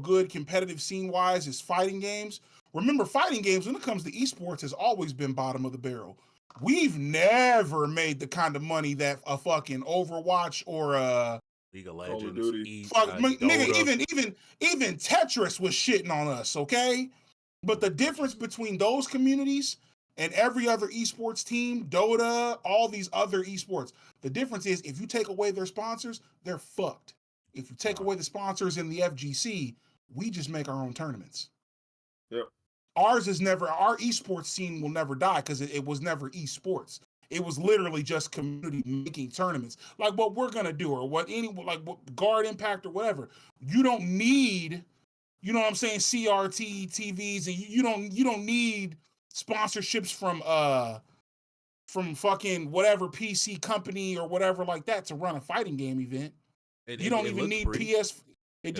S1: good competitive scene-wise as fighting games, remember fighting games, when it comes to esports, has always been bottom of the barrel. We've never made the kind of money that a fucking Overwatch or
S2: League of Legends,
S1: nigga, even Tetris was shitting on us, okay? But the difference between those communities and every other esports team, Dota, all these other esports, the difference is if you take away their sponsors, they're fucked. If you take away the sponsors in the FGC, we just make our own tournaments.
S4: Yep.
S1: our esports scene will never die because it was never esports. It was literally just community making tournaments, like what we're gonna do, or what Guard Impact or whatever. You don't need, you know what I'm saying, CRT TVs, and you don't need sponsorships from fucking whatever PC company or whatever like that to run a fighting game event. You don't even need
S2: pretty.
S1: PS. It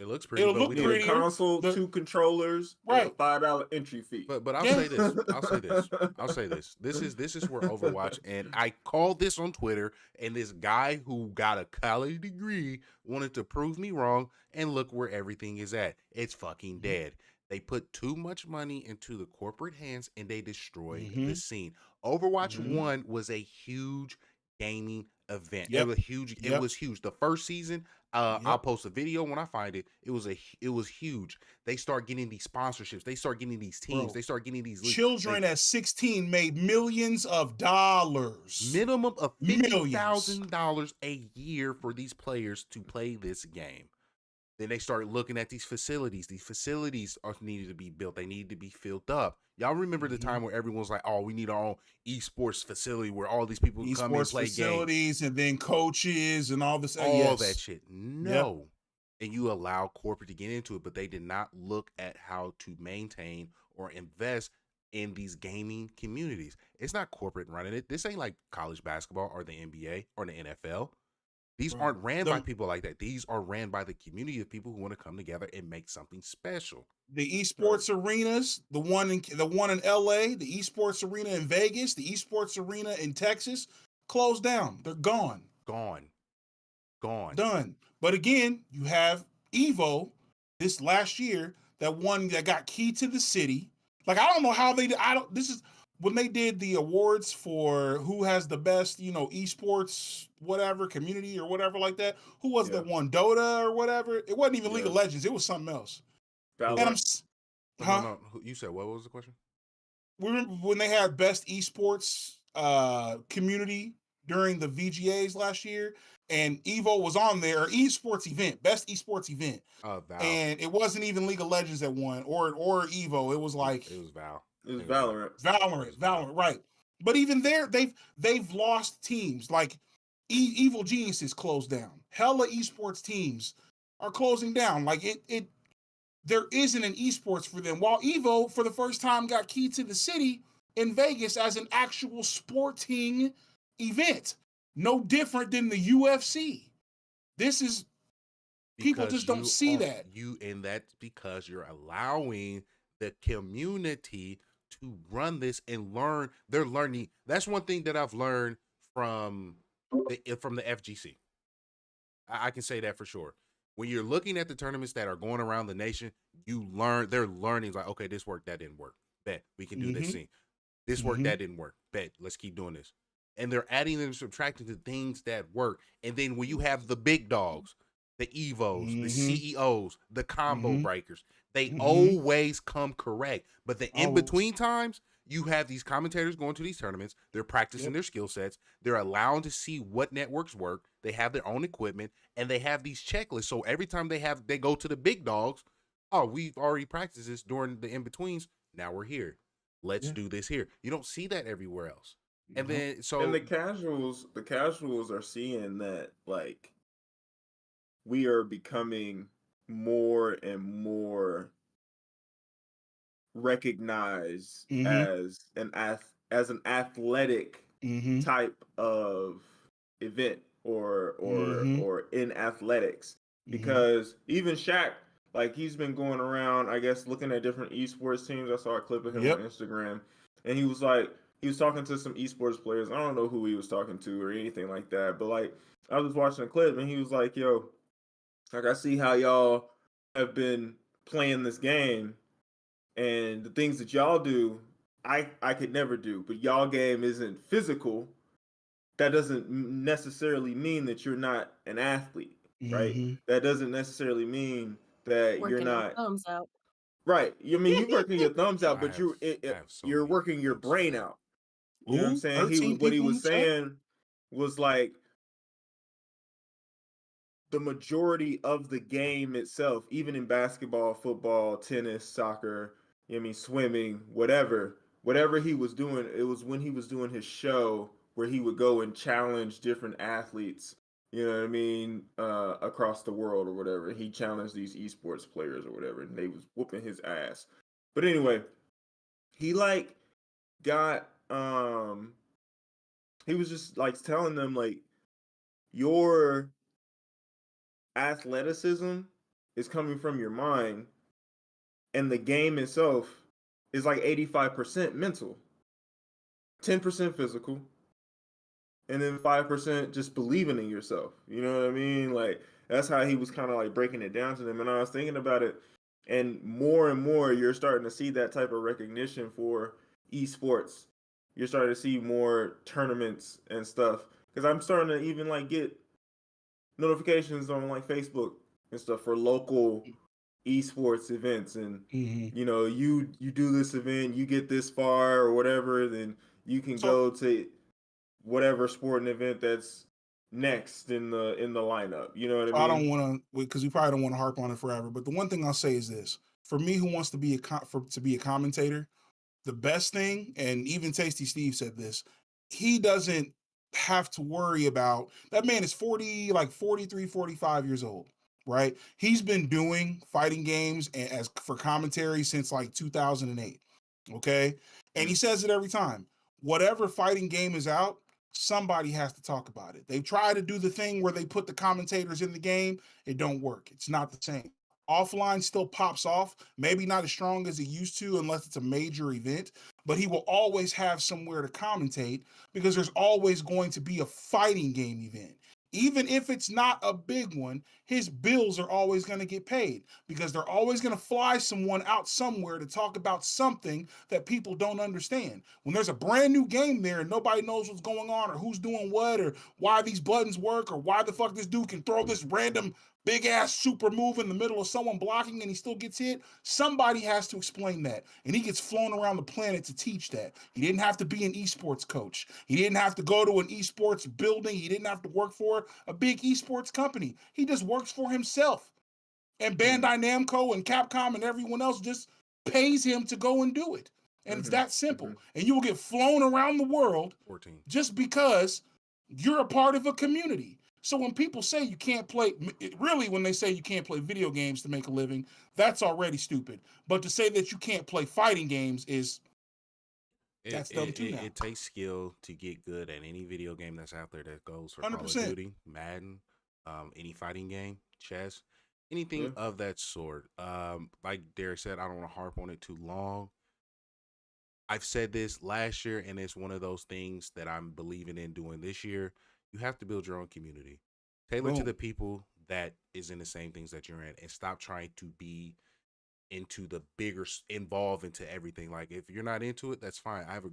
S2: looks pretty.
S1: It'll look prettier.
S4: A console, 2 controllers, right? And a $5 entry fee.
S2: But I'll say this. I'll say this. This is where Overwatch, and I called this on Twitter, and this guy who got a college degree wanted to prove me wrong, and look where everything is at. It's fucking dead. They put too much money into the corporate hands, and they destroyed the scene. Overwatch 1 was a huge gaming event. It was huge. It was huge. The first season, I'll post a video when I find it. It was huge. They start getting these sponsorships. They start getting these teams. They start getting these
S1: children at 16 made millions of dollars.
S2: Minimum of $50,000 a year for these players to play this game. Then they start looking at these facilities. These facilities are needed to be built. They need to be filled up. Y'all remember the time where everyone's like, "Oh, we need our own esports facility where all these people can come and play
S1: facilities games, and then coaches and all this,
S2: all that shit." No, and you allow corporate to get into it, but they did not look at how to maintain or invest in these gaming communities. It's not corporate running it. This ain't like college basketball or the NBA or the NFL. These aren't ran by people like that. These are ran by the community of people who want to come together and make something special.
S1: The esports arenas, the one in LA, the esports arena in Vegas, the esports arena in Texas, closed down. They're gone.
S2: Gone.
S1: Done. But again, you have Evo this last year, that got key to the city. Like, I don't know how they did. This is when they did the awards for who has the best, esports, whatever, community or whatever like that. Who was that one? Dota or whatever? It wasn't even League of Legends. It was something else.
S2: And no, you said, what was the question?
S1: Remember when they had best esports community during the VGAs last year, and Evo was on there, best esports event.
S2: Val.
S1: And it wasn't even League of Legends that won or Evo. It was like
S2: it was Val.
S4: It was Valorant.
S1: Valorant, right. But even there, they've lost teams. Like Evil Geniuses closed down. Hella esports teams are closing down. Like there isn't an esports for them. While Evo, for the first time, got key to the city in Vegas as an actual sporting event. No different than the UFC. This is people just don't see that.
S2: And that's because you're allowing the community to run this and learn. They're learning. That's one thing that I've learned from the FGC. I can say that for sure. When you're looking at the tournaments that are going around the nation, they're learning, like, okay, this worked, that didn't work. Bet we can do this thing. This worked, that didn't work. Bet let's keep doing this. And they're adding and subtracting to things that work. And then when you have the big dogs, the Evos, the CEOs, the combo breakers, they always come correct. But the in-between times, you have these commentators going to these tournaments. They're practicing their skill sets. They're allowed to see what networks work. They have their own equipment, and they have these checklists. So every time they go to the big dogs, oh, we've already practiced this during the in-betweens. Now we're here. Let's do this here. You don't see that everywhere else. And then
S4: the casuals are seeing that, like, we are becoming more and more recognized as an athletic type of event or in athletics, because even Shaq, like, he's been going around, I guess, looking at different esports teams. I saw a clip of him on Instagram, and he was talking to some esports players. I don't know who he was talking to or anything like that, but, like, I was watching a clip and he was like, yo, like, I see how y'all have been playing this game, and the things that y'all do, I could never do. But y'all game isn't physical. That doesn't necessarily mean that you're not an athlete, right? That doesn't necessarily mean that you're not.
S5: Thumbs out.
S4: Right. I mean, you're working your thumbs out, but you're working your brain out. You know what I'm saying? What he was saying was, like, the majority of the game itself, even in basketball, football, tennis, soccer, swimming, whatever he was doing. It was when he was doing his show where he would go and challenge different athletes, you know what I mean, across the world or whatever. He challenged these esports players or whatever, and they was whooping his ass. But anyway, he like got he was just like telling them like, your athleticism is coming from your mind, and the game itself is like 85% mental, 10% physical, and then 5% just believing in yourself. You know what I mean? Like, that's how he was kind of like breaking it down to them. And I was thinking about it, and more you're starting to see that type of recognition for esports. You're starting to see more tournaments and stuff, because I'm starting to even like get notifications on like Facebook and stuff for local esports events, and you know, you do this event, you get this far or whatever, then you can go to whatever sporting event that's next in the lineup. You know what I mean?
S1: I don't want to, because we probably don't want to harp on it forever. But the one thing I'll say is this: for me, who wants to be a commentator, the best thing, and even Tasty Steve said this, he doesn't have to worry about, that man is 43, 45 years old, right? He's been doing fighting games as for commentary since like 2008. Okay. And he says it every time. Whatever fighting game is out, somebody has to talk about it. They've tried to do the thing where they put the commentators in the game. It don't work. It's not the same. Offline still pops off, maybe not as strong as it used to unless it's a major event, but he will always have somewhere to commentate because there's always going to be a fighting game event. Even if it's not a big one, his bills are always going to get paid because they're always going to fly someone out somewhere to talk about something that people don't understand. When there's a brand new game there and nobody knows what's going on or who's doing what or why these buttons work or why the fuck this dude can throw this random big ass super move in the middle of someone blocking and he still gets hit, somebody has to explain that. And he gets flown around the planet to teach that. He didn't have to be an esports coach. He didn't have to go to an esports building. He didn't have to work for a big esports company. He just works for himself. And Bandai Namco and Capcom and everyone else just pays him to go and do it. And it's that simple. And you will get flown around the world
S2: 14.
S1: Just because you're a part of a community. So when people say you can't play, really when they say you can't play video games to make a living, that's already stupid. But to say that you can't play fighting games that's dumb too now.
S2: It takes skill to get good at any video game that's out there that goes for
S1: 100%.
S2: Call of Duty, Madden, any fighting game, chess, anything of that sort. Like Derek said, I don't want to harp on it too long. I've said this last year, and it's one of those things that I'm believing in doing this year. You have to build your own community. Tailor to the people that is in the same things that you're in, and stop trying to be into the bigger, involved into everything. Like, if you're not into it, that's fine. I have a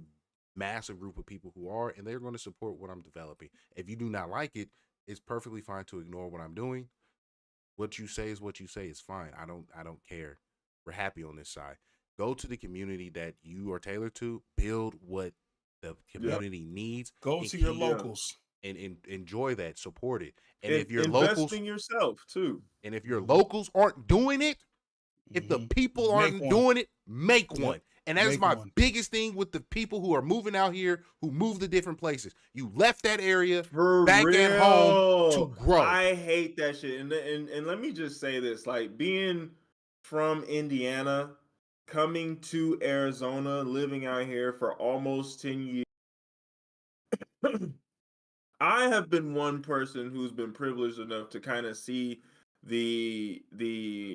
S2: massive group of people who are, and they're going to support what I'm developing. If you do not like it, it's perfectly fine to ignore what I'm doing. What you say is what you say. It's fine. I don't care. We're happy on this side. Go to the community that you are tailored to. Build what the community needs.
S1: Go to your locals.
S2: And enjoy that, support it. And if your
S4: invest
S2: locals
S4: in yourself too.
S2: And if your locals aren't doing it, if the people aren't doing it, make one. And that is my biggest thing with the people who are moving out here, who move to different places. You left that area back at home to grow.
S4: I hate that shit. And let me just say this, like, being from Indiana, coming to Arizona, living out here for almost 10 years, I have been one person who's been privileged enough to kind of see the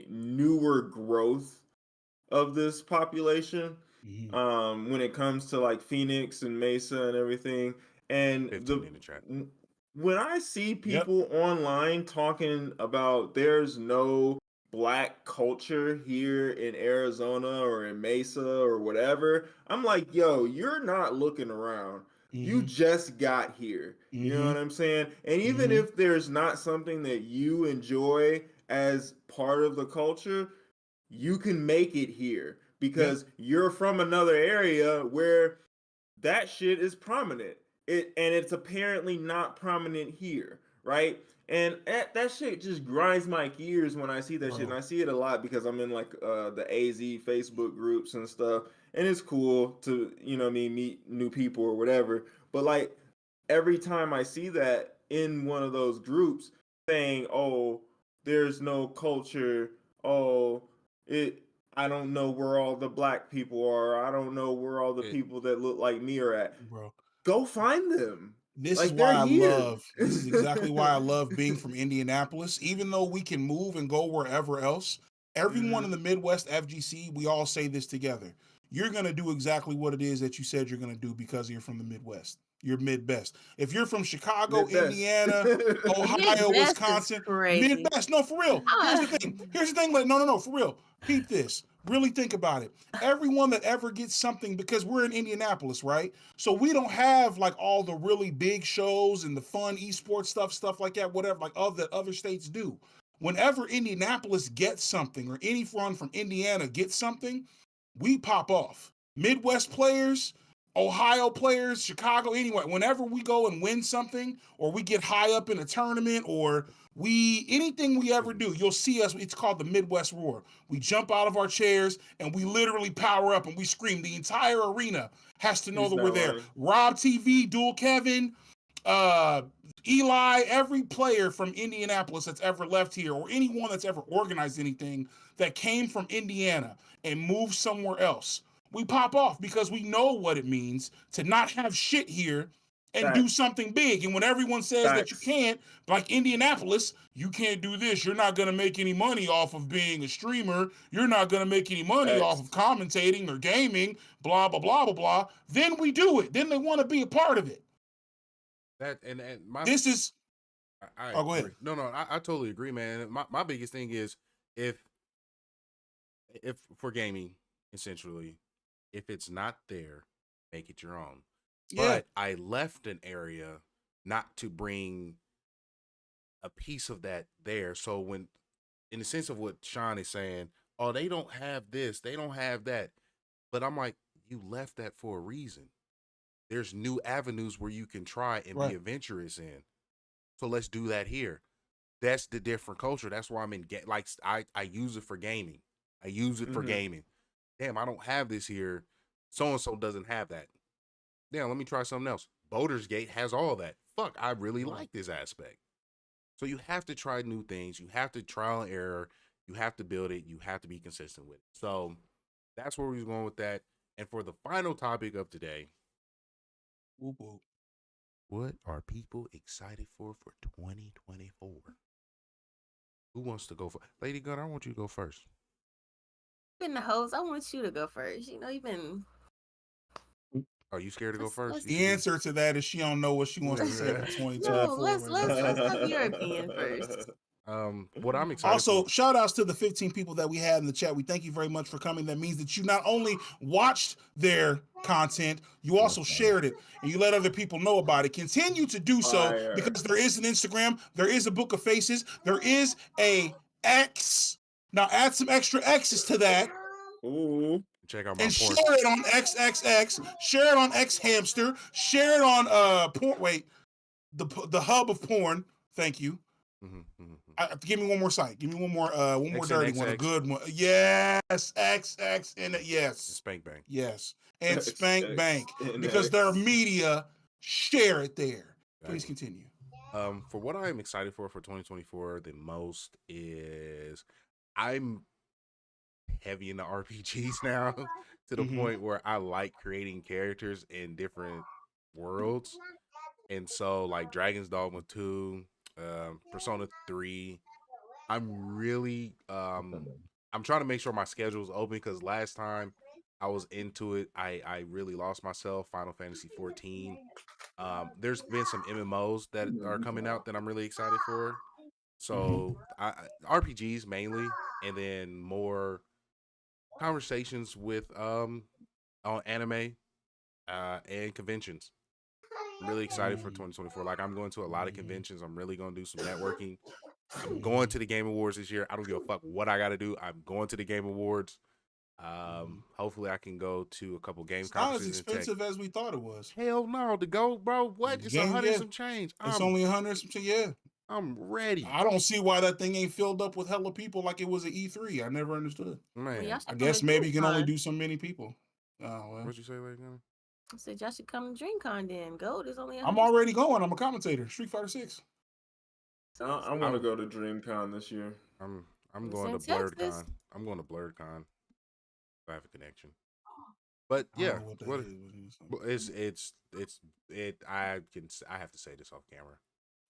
S4: newer growth of this population when it comes to like Phoenix and Mesa and everything. And when I see people online talking about there's no Black culture here in Arizona or in Mesa or whatever, I'm like, yo, you're not looking around. You just got here. You know what I'm saying? And even if there's not something that you enjoy as part of the culture, you can make it here because you're from another area where that shit is prominent. And it's apparently not prominent here, right? And that shit just grinds my gears when I see that shit. And I see it a lot because I'm in like the AZ Facebook groups and stuff. And it's cool to, meet new people or whatever. But like every time I see that in one of those groups saying, oh, there's no culture, oh, I don't know where all the black people are, I don't know where all the people that look like me are at.
S1: Bro,
S4: go find them.
S1: This
S4: Like,
S1: is why
S4: they're
S1: I
S4: here.
S1: love. This is exactly why I love being from Indianapolis. Even though we can move and go wherever else, everyone in the Midwest FGC, we all say this together. You're gonna do exactly what it is that you said you're gonna do because you're from the Midwest. You're Midwest. If you're from Chicago,
S4: Midwest.
S1: Indiana, Ohio,
S5: Midwest is
S1: Wisconsin,
S5: crazy.
S1: Midwest. No, for real. Here's the thing. Here's the thing. Like, no, for real. Peep this. Really think about it. Everyone that ever gets something, because we're in Indianapolis, right? So we don't have like all the really big shows and the fun esports stuff like that, whatever, like other states do. Whenever Indianapolis gets something or anyone from Indiana gets something, we pop off. Midwest players, Ohio players, Chicago, anyway, whenever we go and win something or we get high up in a tournament or anything we ever do, you'll see us. It's called the Midwest Roar. We jump out of our chairs and we literally power up and we scream. The entire arena has to know that we're there. Rob TV, Dual Kevin, Eli, every player from Indianapolis that's ever left here or anyone that's ever organized anything that came from Indiana and moved somewhere else, we pop off because we know what it means to not have shit here and do something big. And when everyone says that you can't, like Indianapolis, you can't do this. You're not going to make any money off of being a streamer. You're not going to make any money off of commentating or gaming, blah, blah, blah, blah, blah. Then we do it. Then they want to be a part of it. This is... go ahead.
S2: No, I totally agree, man. My biggest thing is if for gaming, essentially, if it's not there, make it your own. But I left an area not to bring a piece of that there. So when, in the sense of what Sean is saying, oh, they don't have this, they don't have that. But I'm like, you left that for a reason. There's new avenues where you can try and be adventurous in. So let's do that here. That's the different culture. That's why I'm in, like, I use it for gaming. I use it for gaming. Damn, I don't have this here. So-and-so doesn't have that. Damn, let me try something else. Baldur's Gate has all that. Fuck, I really like this aspect. So you have to try new things. You have to trial and error. You have to build it. You have to be consistent with it. So that's where we're going with that. And for the final topic of today, what are people excited for 2024? Who wants to go first? Lady Gunner, I want you to go first.
S5: Been the host. I want you to go first. You know, you've been...
S2: Are you scared to go first?
S1: The answer to that is she don't know what she wants to say for 2024.
S5: No, let's have your opinion first.
S2: What I'm excited
S1: also,
S2: for.
S1: shout outs to the 15 people that we had in the chat. We thank you very much for coming. That means that you not only watched their content, you also shared it and you let other people know about it. Continue to do so because there is an Instagram, there is a Book of Faces, there is a X. Now add some extra X's to that.
S4: Ooh.
S2: Check out my
S1: and
S2: porn.
S1: share it on XXX, share it on X Hamster, share it on porn. Wait, the hub of porn. Thank you. Give me one more site. Give me one more dirty one, a good one. Yes, XX and yes.
S2: Spank Bank.
S1: Yes, and Spank Bank because they're media. Share it there. Please continue.
S2: For what I am excited for 2024, the most is I'm heavy into RPGs now to the point where I like creating characters in different worlds. And so like Dragon's Dogma 2, Persona 3, I'm really I'm trying to make sure my schedule is open because last time I was into it, I really lost myself. Final Fantasy 14. There's been some MMOs that are coming out that I'm really excited for. So RPGs mainly, and then more conversations with on anime and conventions. I'm really excited for 2024. Like I'm going to a lot of conventions. I'm really going to do some networking. I'm going to the Game Awards this year. I don't give a fuck what I got to do. I'm going to the Game Awards. Hopefully I can go to a couple game conferences.
S1: Not as expensive as we thought it was.
S2: Hell no, to go, bro. What? It's 100 some change.
S1: It's only 100 some change. Yeah.
S2: I'm ready.
S1: I don't see why that thing ain't filled up with hella people like it was at E3. I never understood.
S2: Man,
S1: I guess maybe you can only do so many people. Oh, well.
S2: What'd you say, lady?
S5: I said y'all should come to DreamCon then. Gold is only.
S1: I'm already going. I'm a commentator. Street Fighter 6.
S4: I want to go to DreamCon this year.
S2: I'm going to BlerdCon. I'm going to BlerdCon. I have a connection. But yeah, I have to say this off camera.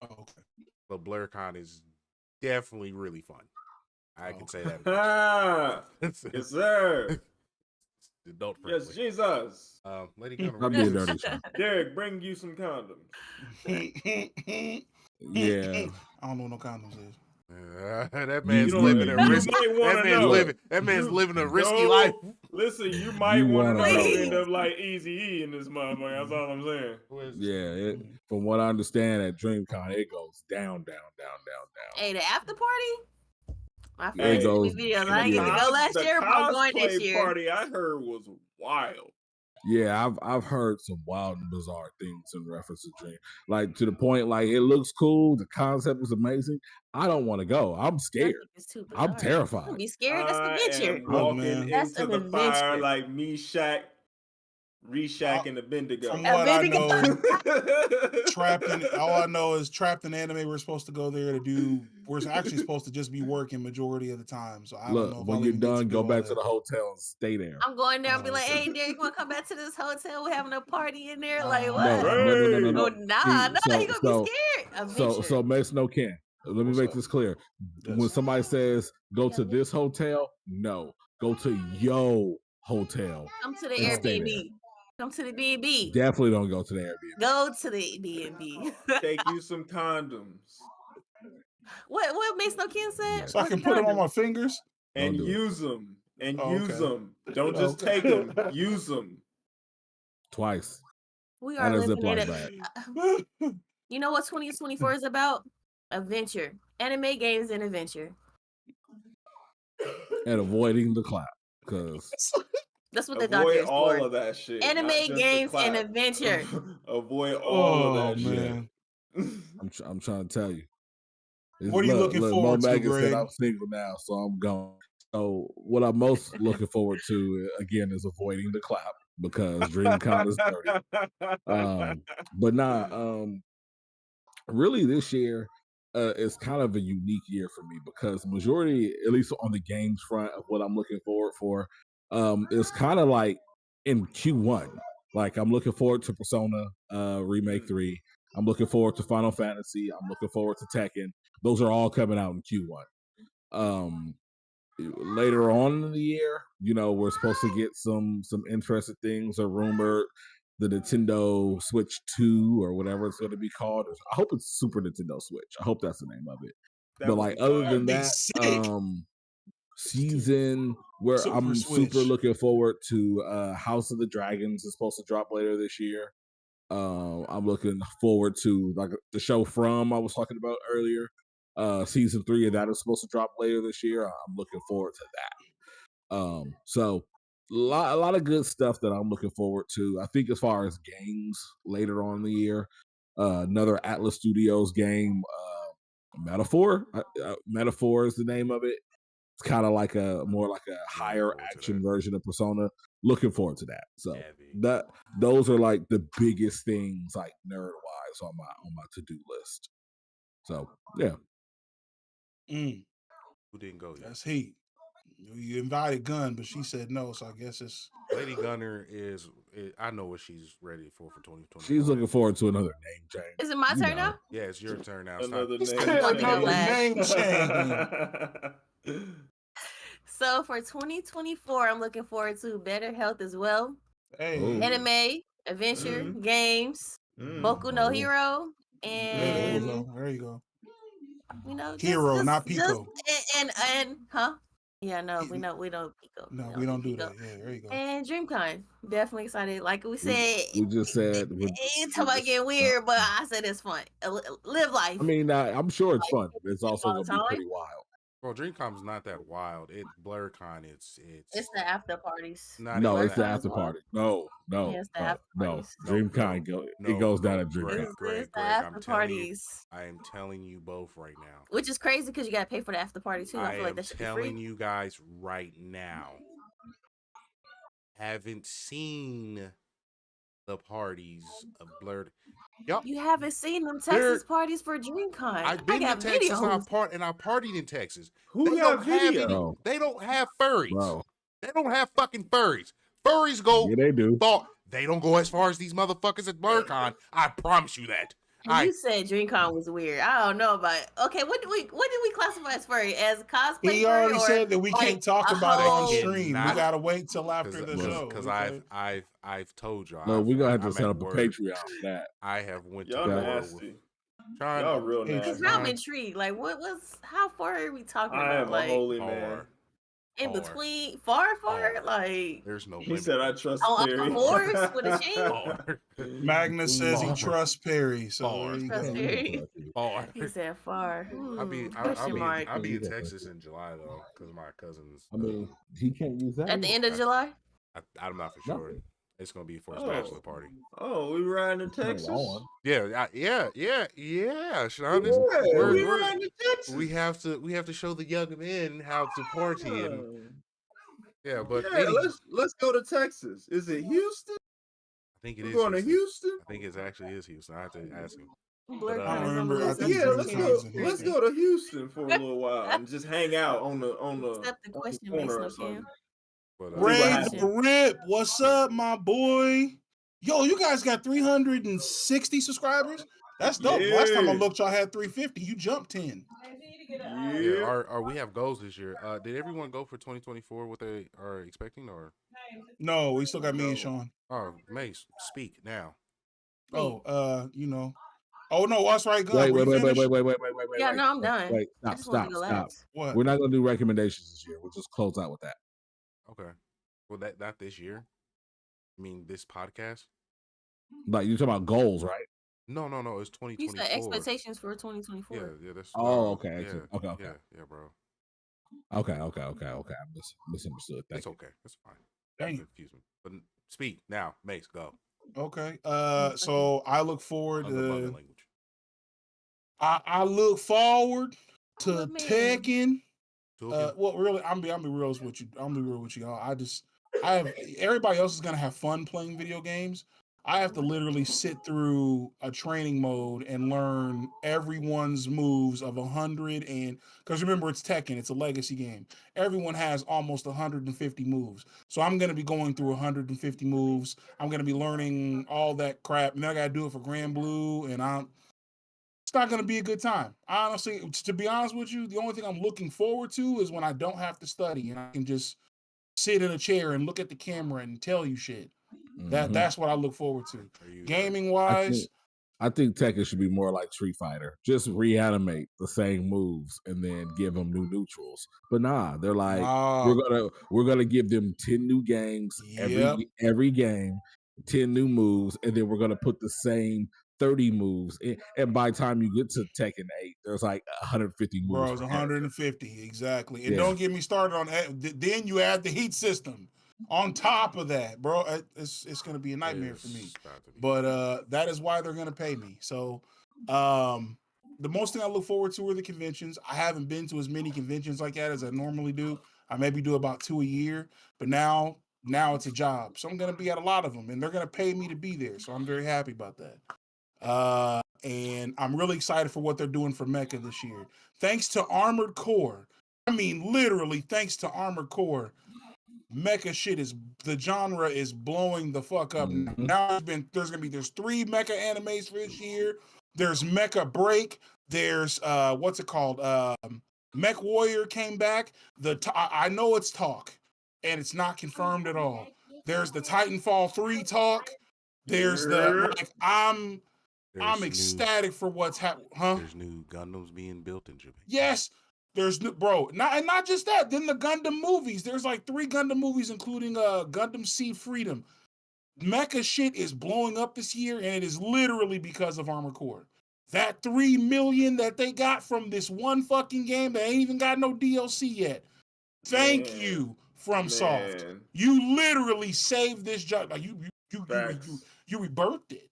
S1: Oh, okay.
S2: But BlerdCon is definitely really fun. I can say that.
S4: Yes, sir.
S2: Adult
S4: friendly. Yes, Jesus.
S2: Lady Gunner.
S3: I'll be a dirty shot.
S4: Derek, bring you some condoms.
S3: Yeah.
S1: I don't know what no condoms is.
S2: That man's living a risky. That man's living a risky life.
S4: Listen, you might want to know end up like Eazy-E in this motherfucker. That's all I'm saying.
S3: Yeah, from what I understand at DreamCon, it goes down.
S5: Hey, the after party? My
S3: It
S5: friends sent me videos. I ain't get to go last year, but I'm going this year.
S4: Party I heard was wild.
S3: Yeah, I've heard some wild and bizarre things in reference to Dream. Like to the point, like it looks cool. The concept is amazing. I don't want to go. I'm scared. I'm terrified.
S5: Don't be scared. That's an adventure.
S4: Walking into the fire like Shaq, Reshaq, and the Bendigo.
S1: From what I know, all I know is Trapped in Anime. We're supposed to go there to do. We're actually supposed to just be working majority of the time. So I don't know.
S3: When you're done, go back to the hotel and stay there.
S5: I'm going there and be like, "Hey, Derek, you want to come back to this hotel? We're having a party in there." Like what?
S3: No.
S5: Nah, he gonna be scared.
S3: So makes no can. Let me make this clear. When somebody says go to this hotel, no, go to yo hotel.
S5: Come to the Airbnb. Come to the B&B.
S3: Definitely don't go to the Airbnb.
S5: Go to the B&B.
S4: Take you some condoms.
S5: What makes no Ken said?
S1: So I can put them on my fingers
S4: and use them. And use them. Don't just take them. Use them.
S3: Twice.
S5: We are living in it. You know what 2024 is about? Adventure. Anime games and adventure.
S3: And avoiding the clap. Because
S5: that's what they got there for.
S4: Avoid all of that shit.
S5: Anime games and adventure.
S4: Avoid all of that
S1: man.
S3: Shit. I'm trying to tell you.
S1: What are you looking forward to, Greg?
S3: I'm single now, so I'm gone. So what I'm most looking forward to, again, is avoiding the clap because DreamCon is dirty. But really this year is kind of a unique year for me because majority, at least on the games front of what I'm looking forward for, is kind of like in Q1. Like I'm looking forward to Persona Remake 3. I'm looking forward to Final Fantasy. I'm looking forward to Tekken. Those are all coming out in Q1. Later on in the year, we're supposed to get some interesting things are rumored. The Nintendo Switch 2 or whatever it's going to be called. I hope it's Super Nintendo Switch. I hope that's the name of it. But like other than that, season where I'm super looking forward to House of the Dragons is supposed to drop later this year. I'm looking forward to like the show From I was talking about earlier. Season 3 of that is supposed to drop later this year. I'm looking forward to that. So a lot of good stuff that I'm looking forward to. I think as far as games later on in the year, another Atlas Studios game, Metaphor. Metaphor is the name of it. It's kind of like more like a higher action version of Persona. Looking forward to that. So those are like the biggest things, like nerd wise, on my to do list. So yeah.
S2: Who didn't go yet?
S1: That's heat. You invited Gun, but she said no, so I guess it's
S2: Lady Gunner is I know what she's ready for 2020.
S3: She's looking forward to another name change.
S5: Is it my turn now?
S2: Yeah, it's your turn now.
S4: Another
S1: name change.
S5: So for 2024, I'm looking forward to better health as well.
S1: Hey.
S5: Anime, adventure, games, Boku no Hero, and
S1: there you go.
S5: Hero,
S1: not Pico.
S5: And yeah, no, we don't Pico.
S1: No, we don't do that. Yeah, there you go.
S5: And DreamCon, definitely excited. Like we said,
S3: we just said
S5: it's about getting weird, but I said it's fun. Live life.
S3: I mean, I'm sure it's fun. But it's also gonna be pretty wild.
S2: Well, DreamCon's not that wild. BlerdCon, it's
S5: the after parties.
S3: No, it's the after party. No.
S5: It's the after parties.
S3: DreamCon goes down at DreamCon.
S2: Greg,
S5: after parties.
S2: I am telling you both right now.
S5: Which is crazy because you gotta pay for the after party too. I feel like that should be free.
S2: I'm telling you guys right now. Haven't seen the parties of Blerd.
S5: Yep. You haven't seen them Texas parties for DreamCon.
S2: I've been to Texas and I partied in Texas.
S4: They got video?
S2: They don't have furries.
S3: Bro.
S2: They don't have fucking furries. Furries go.
S3: Yeah, they do.
S2: They don't go as far as these motherfuckers at BlerdCon. I promise you that.
S5: You said DreamCon was weird. I don't know about it. Okay, what did we classify as furry? As cosplay?
S1: He already said that we can't talk about it on stream. We gotta wait till after the show.
S2: Because I've told y'all.
S3: No, we're gonna have to set up a Patreon for that.
S2: I have went
S4: to nasty.
S2: Y'all
S4: real nasty.
S5: Because I'm intrigued. Like, how far are we talking about?
S4: I am
S5: like,
S4: a holy man.
S5: In between, far, like
S2: there's no.
S4: He said I trust Perry.
S5: On a horse with a chain.
S1: Magnus says he trusts Perry. So
S2: far.
S5: He said far.
S2: I'll be in Texas in July though, because my cousins.
S3: I mean, he can't use that
S5: at the end of July.
S2: I'm not for sure. It's gonna be for his bachelor party.
S4: Oh, we riding to Texas?
S2: Yeah, Sean.
S4: We riding to Texas.
S2: We have to show the young men how to party and but
S4: let's go to Texas. Is it Houston?
S2: I think it is.
S4: Going to Houston?
S2: I think it actually is Houston. I have to ask him.
S1: I remember. Let's
S4: go to Houston for a little while and just hang out on the
S5: Accept the question, corner or something.
S1: Ray the Rip, what's up, my boy? Yo, you guys got 360 subscribers? That's dope. Yeah. Last time I looked, y'all had 350. You jumped 10.
S2: Yeah. We have goals this year. Did everyone go for 2024 what they are expecting, or?
S1: No, we still got me and Sean.
S2: Oh, Mace, speak now.
S1: Oh, Oh no, that's right.
S3: Wait.
S5: Yeah, no, I'm done.
S3: Wait, stop. What? We're not gonna do recommendations this year. We'll just close out with that.
S2: Okay. Well, not this year. I mean, this podcast.
S3: Like you're talking about goals, right?
S2: No. It's 2024.
S5: You said expectations for 2024.
S2: Yeah. That's.
S3: Okay.
S2: Yeah,
S3: okay.
S2: Yeah, bro.
S3: Okay. I misunderstood.
S2: That's okay. That's fine.
S1: Dang.
S2: Confuse me. But speak now, Mace. Go.
S1: Okay. So I look forward to. I look forward to Tekken. Well, really, I'm be real with you. I'm be real with y'all. Everybody else is gonna have fun playing video games. I have to literally sit through a training mode and learn everyone's moves of 100 because remember it's Tekken, it's a legacy game. Everyone has almost 150 moves. So I'm gonna be going through 150 moves. I'm gonna be learning all that crap. And then I gotta do it for Grand Blue, and it's not going to be a good time. Honestly, to be honest with you, the only thing I'm looking forward to is when I don't have to study and I can just sit in a chair and look at the camera and tell you shit. Mm-hmm. That's what I look forward to. Gaming wise,
S3: I think Tekken should be more like Street Fighter. Just reanimate the same moves and then give them new neutrals. But nah, they're like we're gonna give them 10 new games every game, 10 new moves, and then we're gonna put the same 30 moves, and by the time you get to Tekken 8, there's like 150 moves.
S1: Bro, it's 150 exactly. And don't get me started on that. Then you add the heat system on top of that, bro. It's gonna be a nightmare for me. But that is why they're gonna pay me. So, the most thing I look forward to are the conventions. I haven't been to as many conventions like that as I normally do. I maybe do about 2 a year, but now it's a job, so I'm gonna be at a lot of them, and they're gonna pay me to be there. So I'm very happy about that. And I'm really excited for what they're doing for Mecha this year. Thanks to Armored Core. I mean, literally, thanks to Armored Core, Mecha shit the genre is blowing the fuck up. Mm-hmm. Now there's 3 Mecha animes for this year. There's Mecha Break. There's what's it called? Mech Warrior came back. I know it's talk, and it's not confirmed at all. There's the Titanfall 3 talk. There's I'm ecstatic for what's happening.
S2: There's new Gundams being built in Japan.
S1: Yes, there's not just that. Then the Gundam movies. There's like 3 Gundam movies, including Gundam Seed Freedom. Mecha shit is blowing up this year, and it is literally because of Armored Core. That $3 million that they got from this one fucking game that ain't even got no DLC yet. Thank you, FromSoft. You literally saved this job. Like you rebirthed it.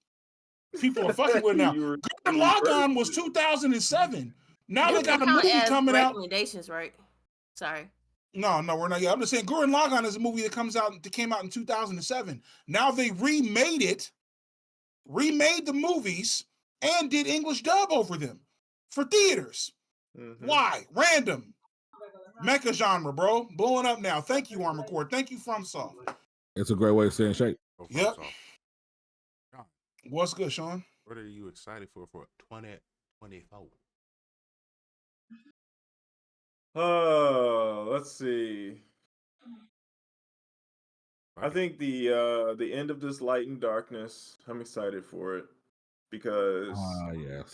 S1: People are fucking with it now. Gurren Lagann was 2007. Now they got a movie coming out.
S5: Recommendations, right? Sorry.
S1: No, we're not yet. I'm just saying Gurren Lagann is a movie that came out in 2007. Now they remade the movies, and did English dub over them for theaters. Mm-hmm. Why? Random. Mecha genre, bro. Blowing up now. Thank you, Armor Core. Thank you, FromSoft.
S3: It's a great way of saying shake.
S1: Yep. What's good, Sean?
S2: What are you excited for 2024?
S4: Let's see. I think the end of this Light and Darkness, I'm excited for it because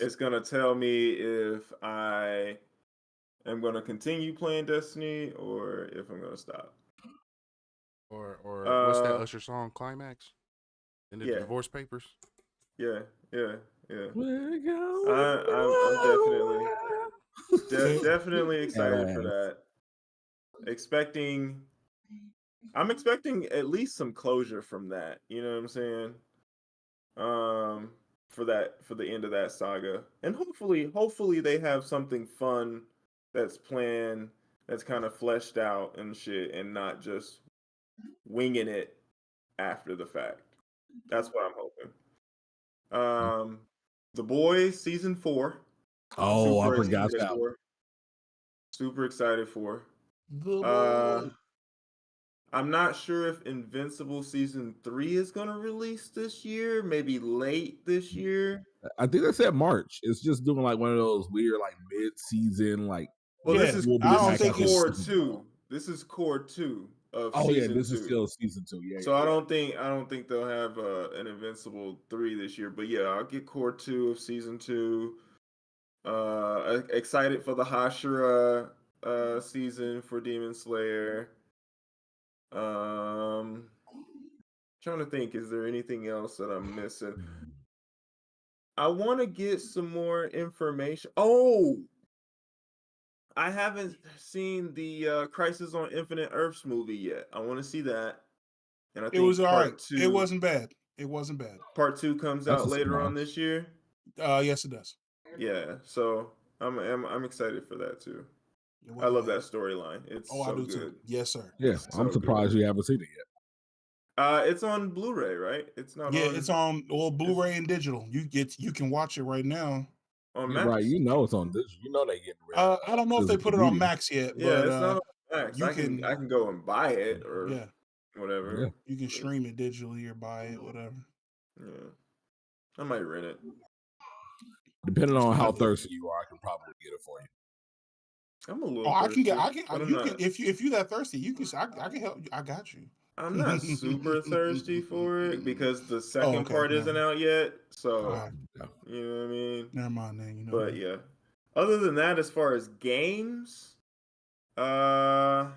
S4: it's gonna tell me if I am gonna continue playing Destiny or if I'm gonna stop.
S2: Or what's that Usher song, Climax? In the Divorce Papers?
S4: Yeah.
S3: I'm
S4: definitely excited for that. I'm expecting at least some closure from that. You know what I'm saying? For the end of that saga, and hopefully they have something fun that's planned, that's kind of fleshed out and shit, and not just winging it after the fact. That's what I'm hoping. The Boys season 4.
S3: Oh, I forgot that.
S4: Super excited for. I'm not sure if Invincible season 3 is gonna release this year. Maybe late this year.
S3: I think they said March. It's just doing like one of those weird like mid-season like.
S4: Well, this is core 2. This is core 2 of season 2.
S3: This is still season 2. Yeah.
S4: So I don't think they'll have an Invincible 3 this year. But yeah, I'll get core 2 of season 2. Excited for the Hashira season for Demon Slayer. Trying to think, is there anything else that I'm missing? I want to get some more information. Oh, I haven't seen the Crisis on Infinite Earths movie yet. I want to see that. And I think
S1: it was all right.
S4: 2,
S1: it wasn't bad.
S4: Part 2 comes out later on this year.
S1: Yes, it does.
S4: Yeah, so I'm excited for that too. I love that storyline. It's so
S1: I do
S4: good.
S1: too. Yes, sir.
S3: Yeah, I'm surprised you haven't seen it yet.
S4: It's on Blu-ray, right? It's not.
S1: Yeah, it's on Blu-ray and digital. You can watch it right now.
S4: On Max,
S3: right? You know it's on digital. You know they getting rid of it.
S1: I don't know if they put it on Max yet.
S4: Yeah,
S1: but,
S4: it's not on Max. I can go and buy it or whatever.
S3: Yeah.
S1: You can stream it digitally or buy it, whatever.
S4: Yeah, I might rent it.
S3: Depending on how thirsty you are, I can probably get it for you.
S4: I'm a little. Thirsty,
S1: if you that thirsty, you can. I can help you. I got you.
S4: I'm not super thirsty for it because the second part isn't out yet. So you know what I mean.
S1: Never mind, then.
S4: But yeah, other than that, as far as games, yeah,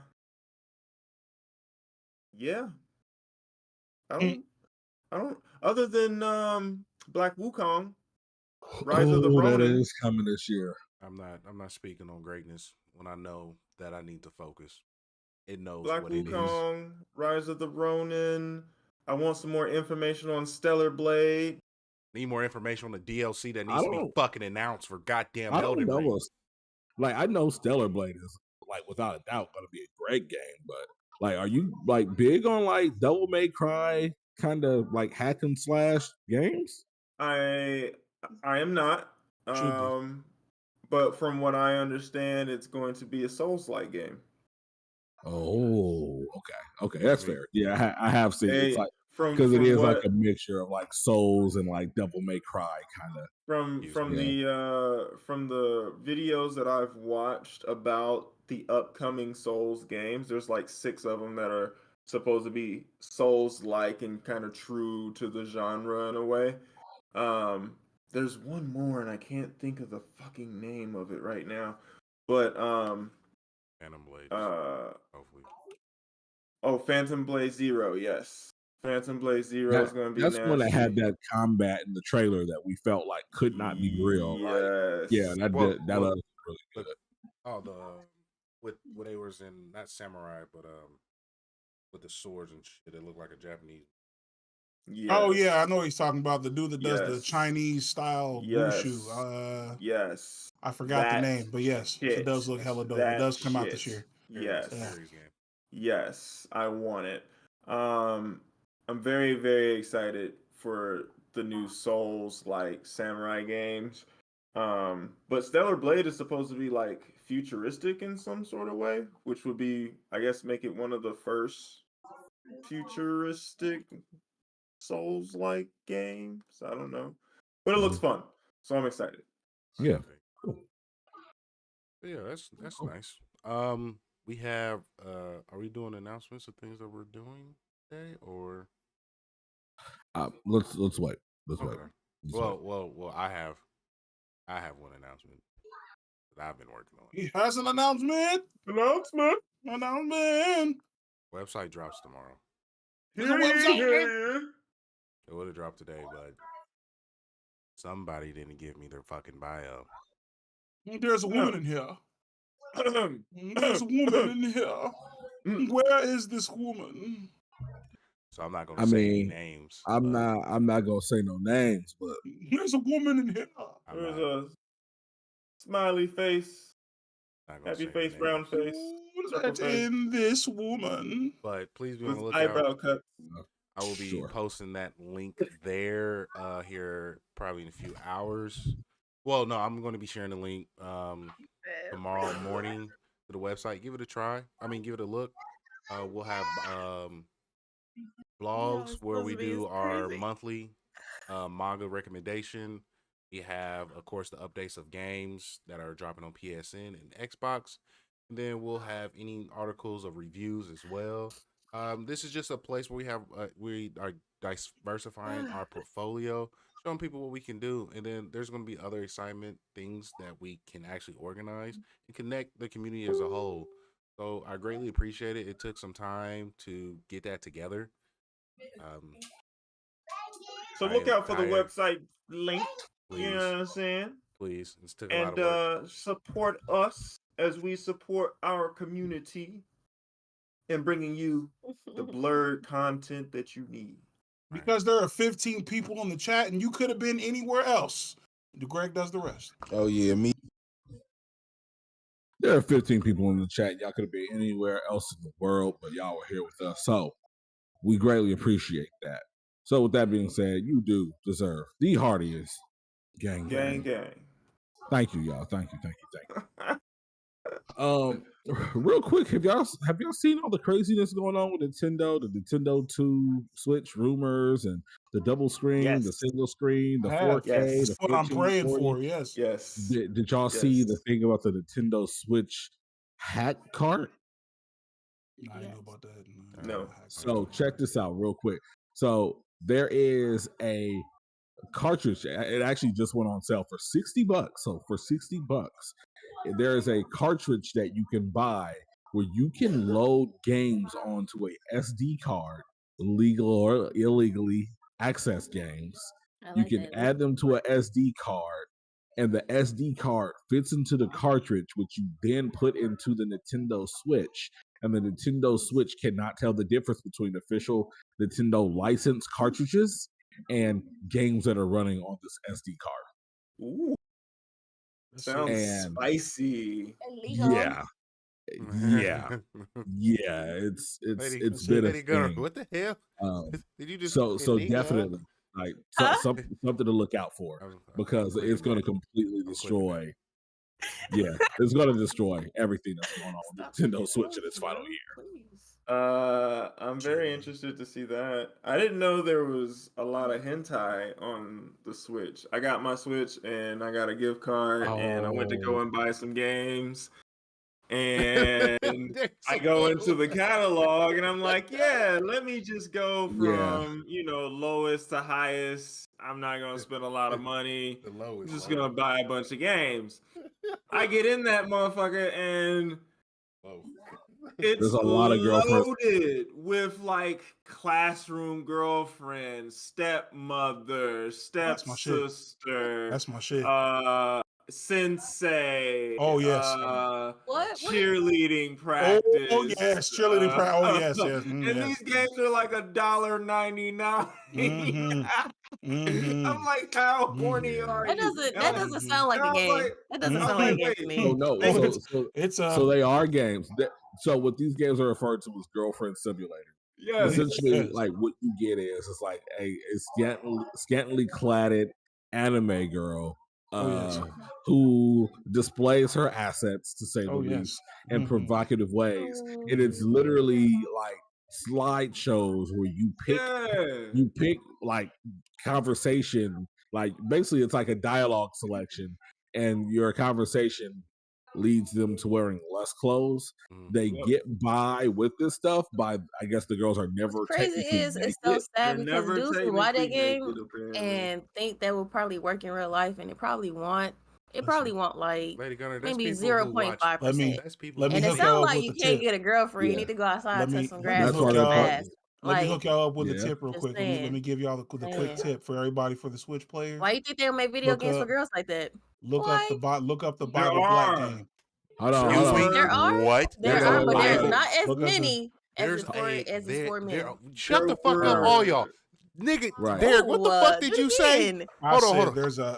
S4: I don't. Other than Black Wukong, Rise of the Ronin.
S3: That is coming this year.
S2: I'm not speaking on greatness when I know that I need to focus. It knows
S4: Black
S2: what
S4: Wukong,
S2: it is.
S4: Rise of the Ronin. I want some more information on Stellar Blade.
S2: Need more information on the DLC that needs to be fucking announced for goddamn Elden Ring.
S3: Like I know Stellar Blade is like without a doubt gonna be a great game, but like, are you like big on like Devil May Cry kind of like hack and slash games?
S4: I am not. But from what I understand, it's going to be a Souls-like game.
S3: Oh, okay, that's fair. Yeah, I have seen it. It's like because it is like a mixture of like Souls and like Devil May Cry kind of.
S4: From the videos that I've watched about the upcoming Souls games, there's like 6 of them that are supposed to be Souls-like and kind of true to the genre in a way. There's one more and I can't think of the fucking name of it right now, but
S2: Phantom Blade. Hopefully.
S4: Oh, Phantom Blade Zero, yes. Phantom Blade Zero is going to be
S3: that's
S4: nasty.
S3: one that had that combat in the trailer that we felt like could not be real.
S4: Yes.
S3: Like, yeah, that was really good.
S2: With what they was in, not samurai, but with the swords and shit, it looked like a Japanese.
S1: Yes. Oh yeah, I know what he's talking about. The dude that does the Chinese style wushu.
S4: Yes.
S1: I forgot the name, but yes, it does look hella dope. It does come out this year.
S4: Yes. Yes, I want it. I'm very, very excited for the new Souls like samurai games. But Stellar Blade is supposed to be like futuristic in some sort of way, which would be, I guess, make it one of the first futuristic Souls-like games. I don't know, but it looks fun, so I'm excited.
S3: Yeah, cool.
S2: Yeah, that's nice. We have. Are we doing announcements of things that we're doing today, or?
S3: Let's wait. Let's wait.
S2: Well. I have one announcement that I've been working on.
S1: He has an announcement.
S2: Website drops tomorrow.
S1: There's a website.
S2: It would have dropped today, but somebody didn't give me their fucking bio.
S1: There's a woman in here. There's a woman in here. Where is this woman?
S2: So I'm not gonna say any names.
S3: I'm not gonna say no names, but
S1: there's a woman in here.
S4: There's a smiley face, happy face, round face.
S1: That's in this woman.
S2: But please be on the lookout.
S4: Eyebrow cut.
S2: I will be posting that link there here probably in a few hours. Well, no, I'm going to be sharing the link tomorrow morning to the website. Give it a try. Give it a look. We'll have blogs where we do our monthly manga recommendation. We have, of course, the updates of games that are dropping on PSN and Xbox. And then we'll have any articles of reviews as well. This is just a place where we are diversifying our portfolio, showing people what we can do, and then there's going to be other excitement things that we can actually organize and connect the community as a whole. So I greatly appreciate it. It took some time to get that together.
S4: So look out for the website link.
S2: Please,
S4: you know what I'm saying?
S2: Please, it's took a lot of work.
S4: Support us as we support our community and bringing you the Blerd content that you need.
S1: Because there are 15 people in the chat and you could have been anywhere else. Greg does the rest.
S6: Oh, yeah, me.
S3: There are 15 people in the chat. Y'all could have been anywhere else in the world, but y'all were here with us. So we greatly appreciate that. So with that being said, you do deserve the heartiest gang. Thank you, y'all. Thank you. Real quick, have y'all seen all the craziness going on with Nintendo, the Nintendo 2 Switch rumors and the double screen, the single screen, the 4K, the
S1: That's what I'm praying for. Yes.
S3: Did y'all see the thing about the Nintendo Switch hack cart?
S1: I didn't know about that.
S4: No.
S3: So check this out real quick. So there is a cartridge. It actually just went on sale for $60. So for $60, there is a cartridge that you can buy where you can load games onto a SD card, legal or illegally access games. You can add them to a SD card, and the SD card fits into the cartridge, which you then put into the Nintendo Switch. And the Nintendo Switch cannot tell the difference between official Nintendo licensed cartridges and games that are running on this SD card.
S4: Ooh. Sounds spicy.
S3: Yeah. It's been a thing.
S2: What the hell? Did you just
S3: so definitely like something to look out for, because it's going to completely destroy. Yeah, it's going to destroy everything that's going on with Nintendo Switch in its final year.
S4: I'm very interested to see that. I didn't know there was a lot of hentai on the Switch. I got my Switch and I got a gift card and I went to go and buy some games. And I go into the catalog and I'm like, yeah, let me just go from, lowest to highest. I'm not going to spend a lot of money. I'm just going to buy a bunch of games. I get in that motherfucker and
S3: There's a lot of girlfriends.
S4: Loaded with like classroom girlfriend, stepmother, stepsister.
S1: That's my shit.
S4: Sensei.
S1: Oh yes.
S5: What?
S4: Cheerleading practice.
S1: Oh yes, cheerleading practice. Oh yes, yes.
S4: And
S1: yes.
S4: these games are like $1.99. I'm like, how horny are you?
S5: That doesn't sound like a game. That doesn't sound like a game to me.
S3: Oh no, so they are games. So what these games are referred to as girlfriend simulator.
S4: Yeah.
S3: Essentially, like what you get is it's like a scantily cladded anime girl who displays her assets, to say the least, in provocative ways. And it's literally like slideshows where you pick like conversation, like basically it's like a dialogue selection, and your conversation leads them to wearing less clothes. They get by with this stuff by, I guess the girls are never
S5: crazy is it's so sad because dudes can watch that game and think that will probably work in real life, and it probably won't. It probably won't, like
S2: Lady Gunner,
S5: maybe 0.5%.
S1: Let me
S5: and it sounds like you can't get a girlfriend. You need to go outside and touch some grass.
S1: Let me hook y'all up with a tip real quick. Let me give y'all the quick tip for everybody, for the Switch players.
S5: Why you think they'll make video games for girls like that?
S1: Look up the Bible Black game.
S3: Hold on.
S5: There are.
S2: What?
S5: There are, but there's not as many as for men.
S2: Shut the fuck up, all y'all. Nigga, Derek, what the fuck did you say?
S1: Hold on.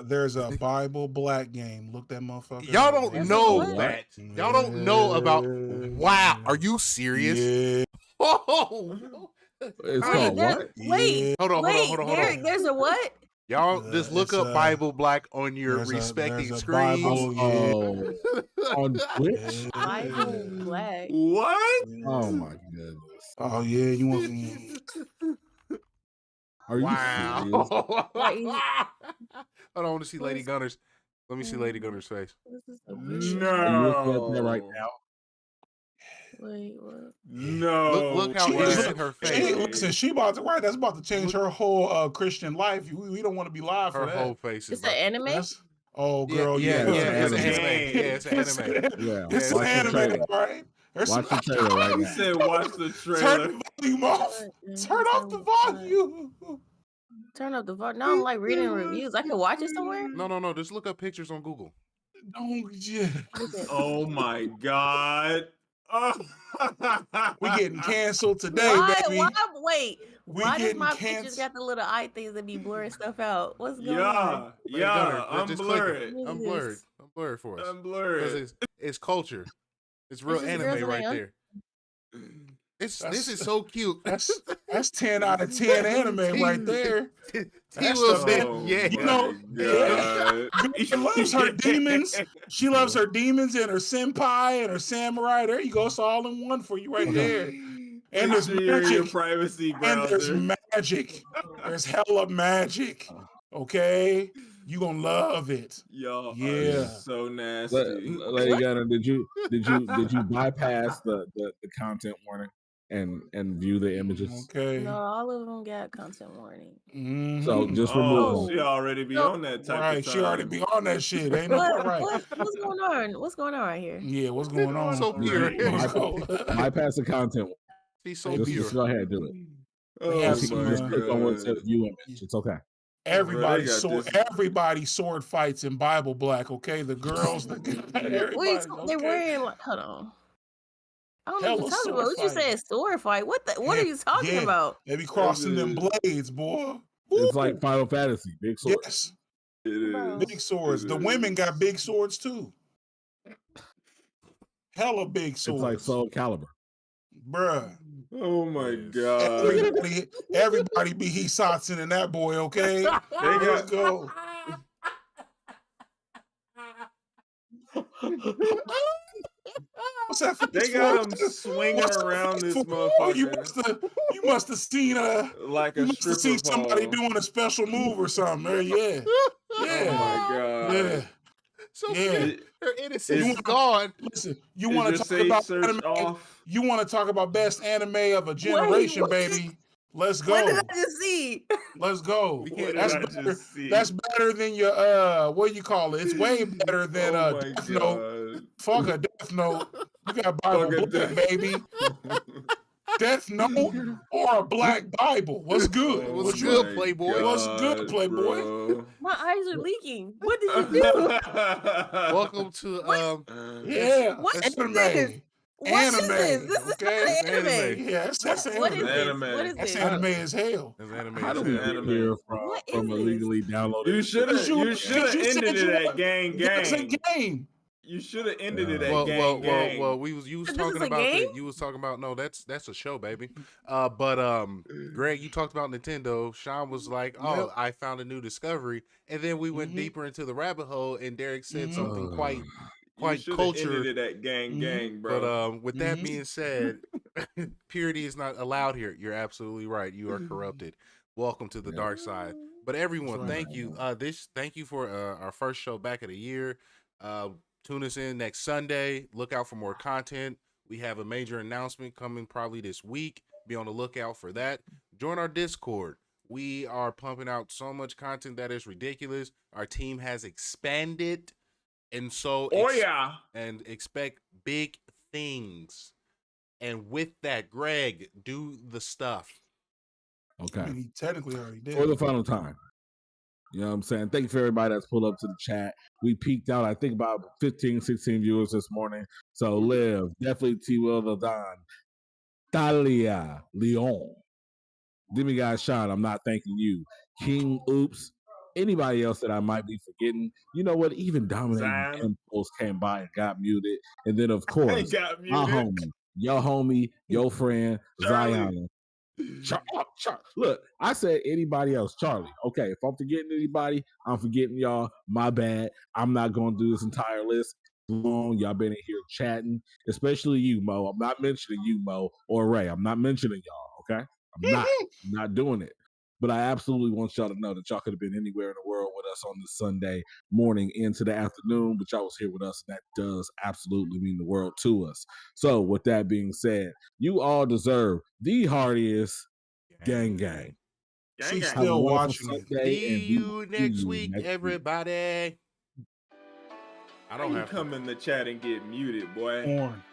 S1: There's a Bible Black game. Look that motherfucker.
S2: Y'all don't know that. Y'all don't know about. Wow, are you serious?
S1: Yeah.
S2: Oh.
S3: It's called what?
S5: Wait,
S2: hold on.
S5: Derek, there's a what?
S2: Y'all just look up Bible Black on your respecting screens.
S3: On Twitch?
S5: Bible Black.
S4: What?
S3: Oh my goodness.
S1: Oh yeah, you want?
S3: Are you serious?
S2: Hold on, I want to see Lady Gunner's. Let me see Lady Gunner's face.
S3: Are you looking at right now?
S5: Wait, what?
S4: No.
S2: Look how innocent her face.
S1: Listen, she about to write. That's about to change her whole Christian life. We don't want to be live for that.
S2: Her whole face is.
S5: It's an anime.
S1: Oh, girl,
S2: yeah, it's an anime.
S1: It's an anime, right?
S3: Watch the trailer right now.
S4: He said, "Watch the trailer."
S1: Turn the volume off. Turn off the volume.
S5: Turn up the volume. Now I'm like reading reviews. I can watch it somewhere.
S2: No. Just look up pictures on Google.
S4: Oh my god.
S1: We getting canceled today, baby.
S5: Why does my pictures got the little eye things that be blurring stuff out? What's going on?
S4: I'm blurred.
S2: I'm blurred for us.
S4: I'm blurred.
S2: Because it's culture. It's real anime right there. This is so cute.
S1: That's 10 out of 10 anime right there.
S2: You know,
S1: she loves her demons. She loves her demons and her senpai and her samurai. There you go. It's all in one for you right there. And there's magic.
S4: Privacy
S1: and there's magic. There's hella magic. Okay, you gonna love it.
S4: Y'all
S1: are
S4: so nasty.
S3: Lady Gunner, did you bypass the content warning and view the images?
S1: Okay.
S5: No, all of them got content warning.
S1: Mm-hmm.
S3: So just remove them.
S4: She already be on that type of time.
S1: She already be on that shit. Ain't no right.
S5: What's going on? What's going on right here?
S1: Yeah, what's going on?
S2: So pure.
S3: Bypass the content.
S2: He's so pure.
S3: Just go ahead, do it.
S1: Just
S3: click on where it says view image. It's okay.
S1: Everybody sword fights in Bible Black, okay? The girls,
S5: they're wearing like, hold on. I don't know what you're talking about. What you said, sword fight? What are you talking about?
S1: They be crossing them blades, boy.
S3: It's like Final Fantasy, big swords.
S1: Yes, it is. Big swords. The women got big swords too. Hella big swords.
S3: It's like Soul Calibur.
S1: Bruh.
S4: Oh my god.
S1: Everybody be Hisatsu in that boy, okay? Let's go. What's that?
S4: They got them swinging around this motherfucker.
S1: You must have seen
S4: like a stripper
S1: somebody doing a special move or something. Yeah.
S4: Oh my god.
S1: Yeah.
S2: So her innocence is gone.
S1: Listen, you want to talk about anime? You want to talk about best anime of a generation, baby? Let's go.
S5: What did I just see?
S1: Let's go. That's better than your what do you call it? It's way better than Death Note. Fuck a Death Note. You got Bible book, baby. Death Note or a Black Bible. What's good?
S2: What's good, Playboy?
S1: What's good, Playboy?
S4: Bro.
S5: My eyes are leaking. What did you do?
S2: Welcome to
S5: What's
S1: anime.
S5: this? What is this? This
S1: Okay?
S5: is not anime.
S1: Yes, that's anime.
S5: What is this?
S4: Anime.
S5: What is
S1: That's
S5: this?
S1: anime as hell.
S2: That's anime.
S3: How do we get
S4: Anime.
S3: here
S5: What
S3: from
S5: is
S3: illegally downloaded?
S4: You should have ended it at gang.
S1: It's a game.
S4: You should have ended it at gang.
S2: Well, you was talking about you was talking about that's a show, baby. But Greg, you talked about Nintendo. Sean was like, "Oh, I found a new discovery," and then we went deeper into the rabbit hole, and Derek said something quite cultured.
S4: Ended it at gang, bro.
S2: But with that being said, purity is not allowed here. You're absolutely right. You are corrupted. Welcome to the dark side. But everyone, thank you. Thank you for our first show back of the year. Tune us in next Sunday. Look out for more content. We have a major announcement coming probably this week. Be on the lookout for that. Join our Discord. We are pumping out so much content that is ridiculous. Our team has expanded. And so and expect big things. And with that, Greg, do the stuff.
S3: Okay.
S1: I mean, he technically already did.
S3: For the final time. You know what I'm saying? Thank you for everybody that's pulled up to the chat. We peaked out, I think, about 15, 16 viewers this morning. So Liv, definitely T. Will the Don, Talia, Leon, Demiguy Sean, I'm not thanking you. King Oops, anybody else that I might be forgetting. You know what? Even Dominating Impulse came by and got muted. And then, of course, my homie, your homie, your friend, Zion. Look, I said anybody else, Charlie. Okay, if I'm forgetting anybody, I'm forgetting y'all. My bad. I'm not going to do this entire list. Long, y'all been in here chatting, especially you, Mo. I'm not mentioning you, Mo, or Ray. I'm not mentioning y'all, okay? I'm not doing it. But I absolutely want y'all to know that y'all could have been anywhere in the world with us on this Sunday morning into the afternoon, but y'all was here with us, and that does absolutely mean the world to us. So with that being said, you all deserve the heartiest gang.
S1: She's still watching.
S2: See you next week, everybody.
S4: I don't have to come in the chat and get muted, boy.
S1: Porn.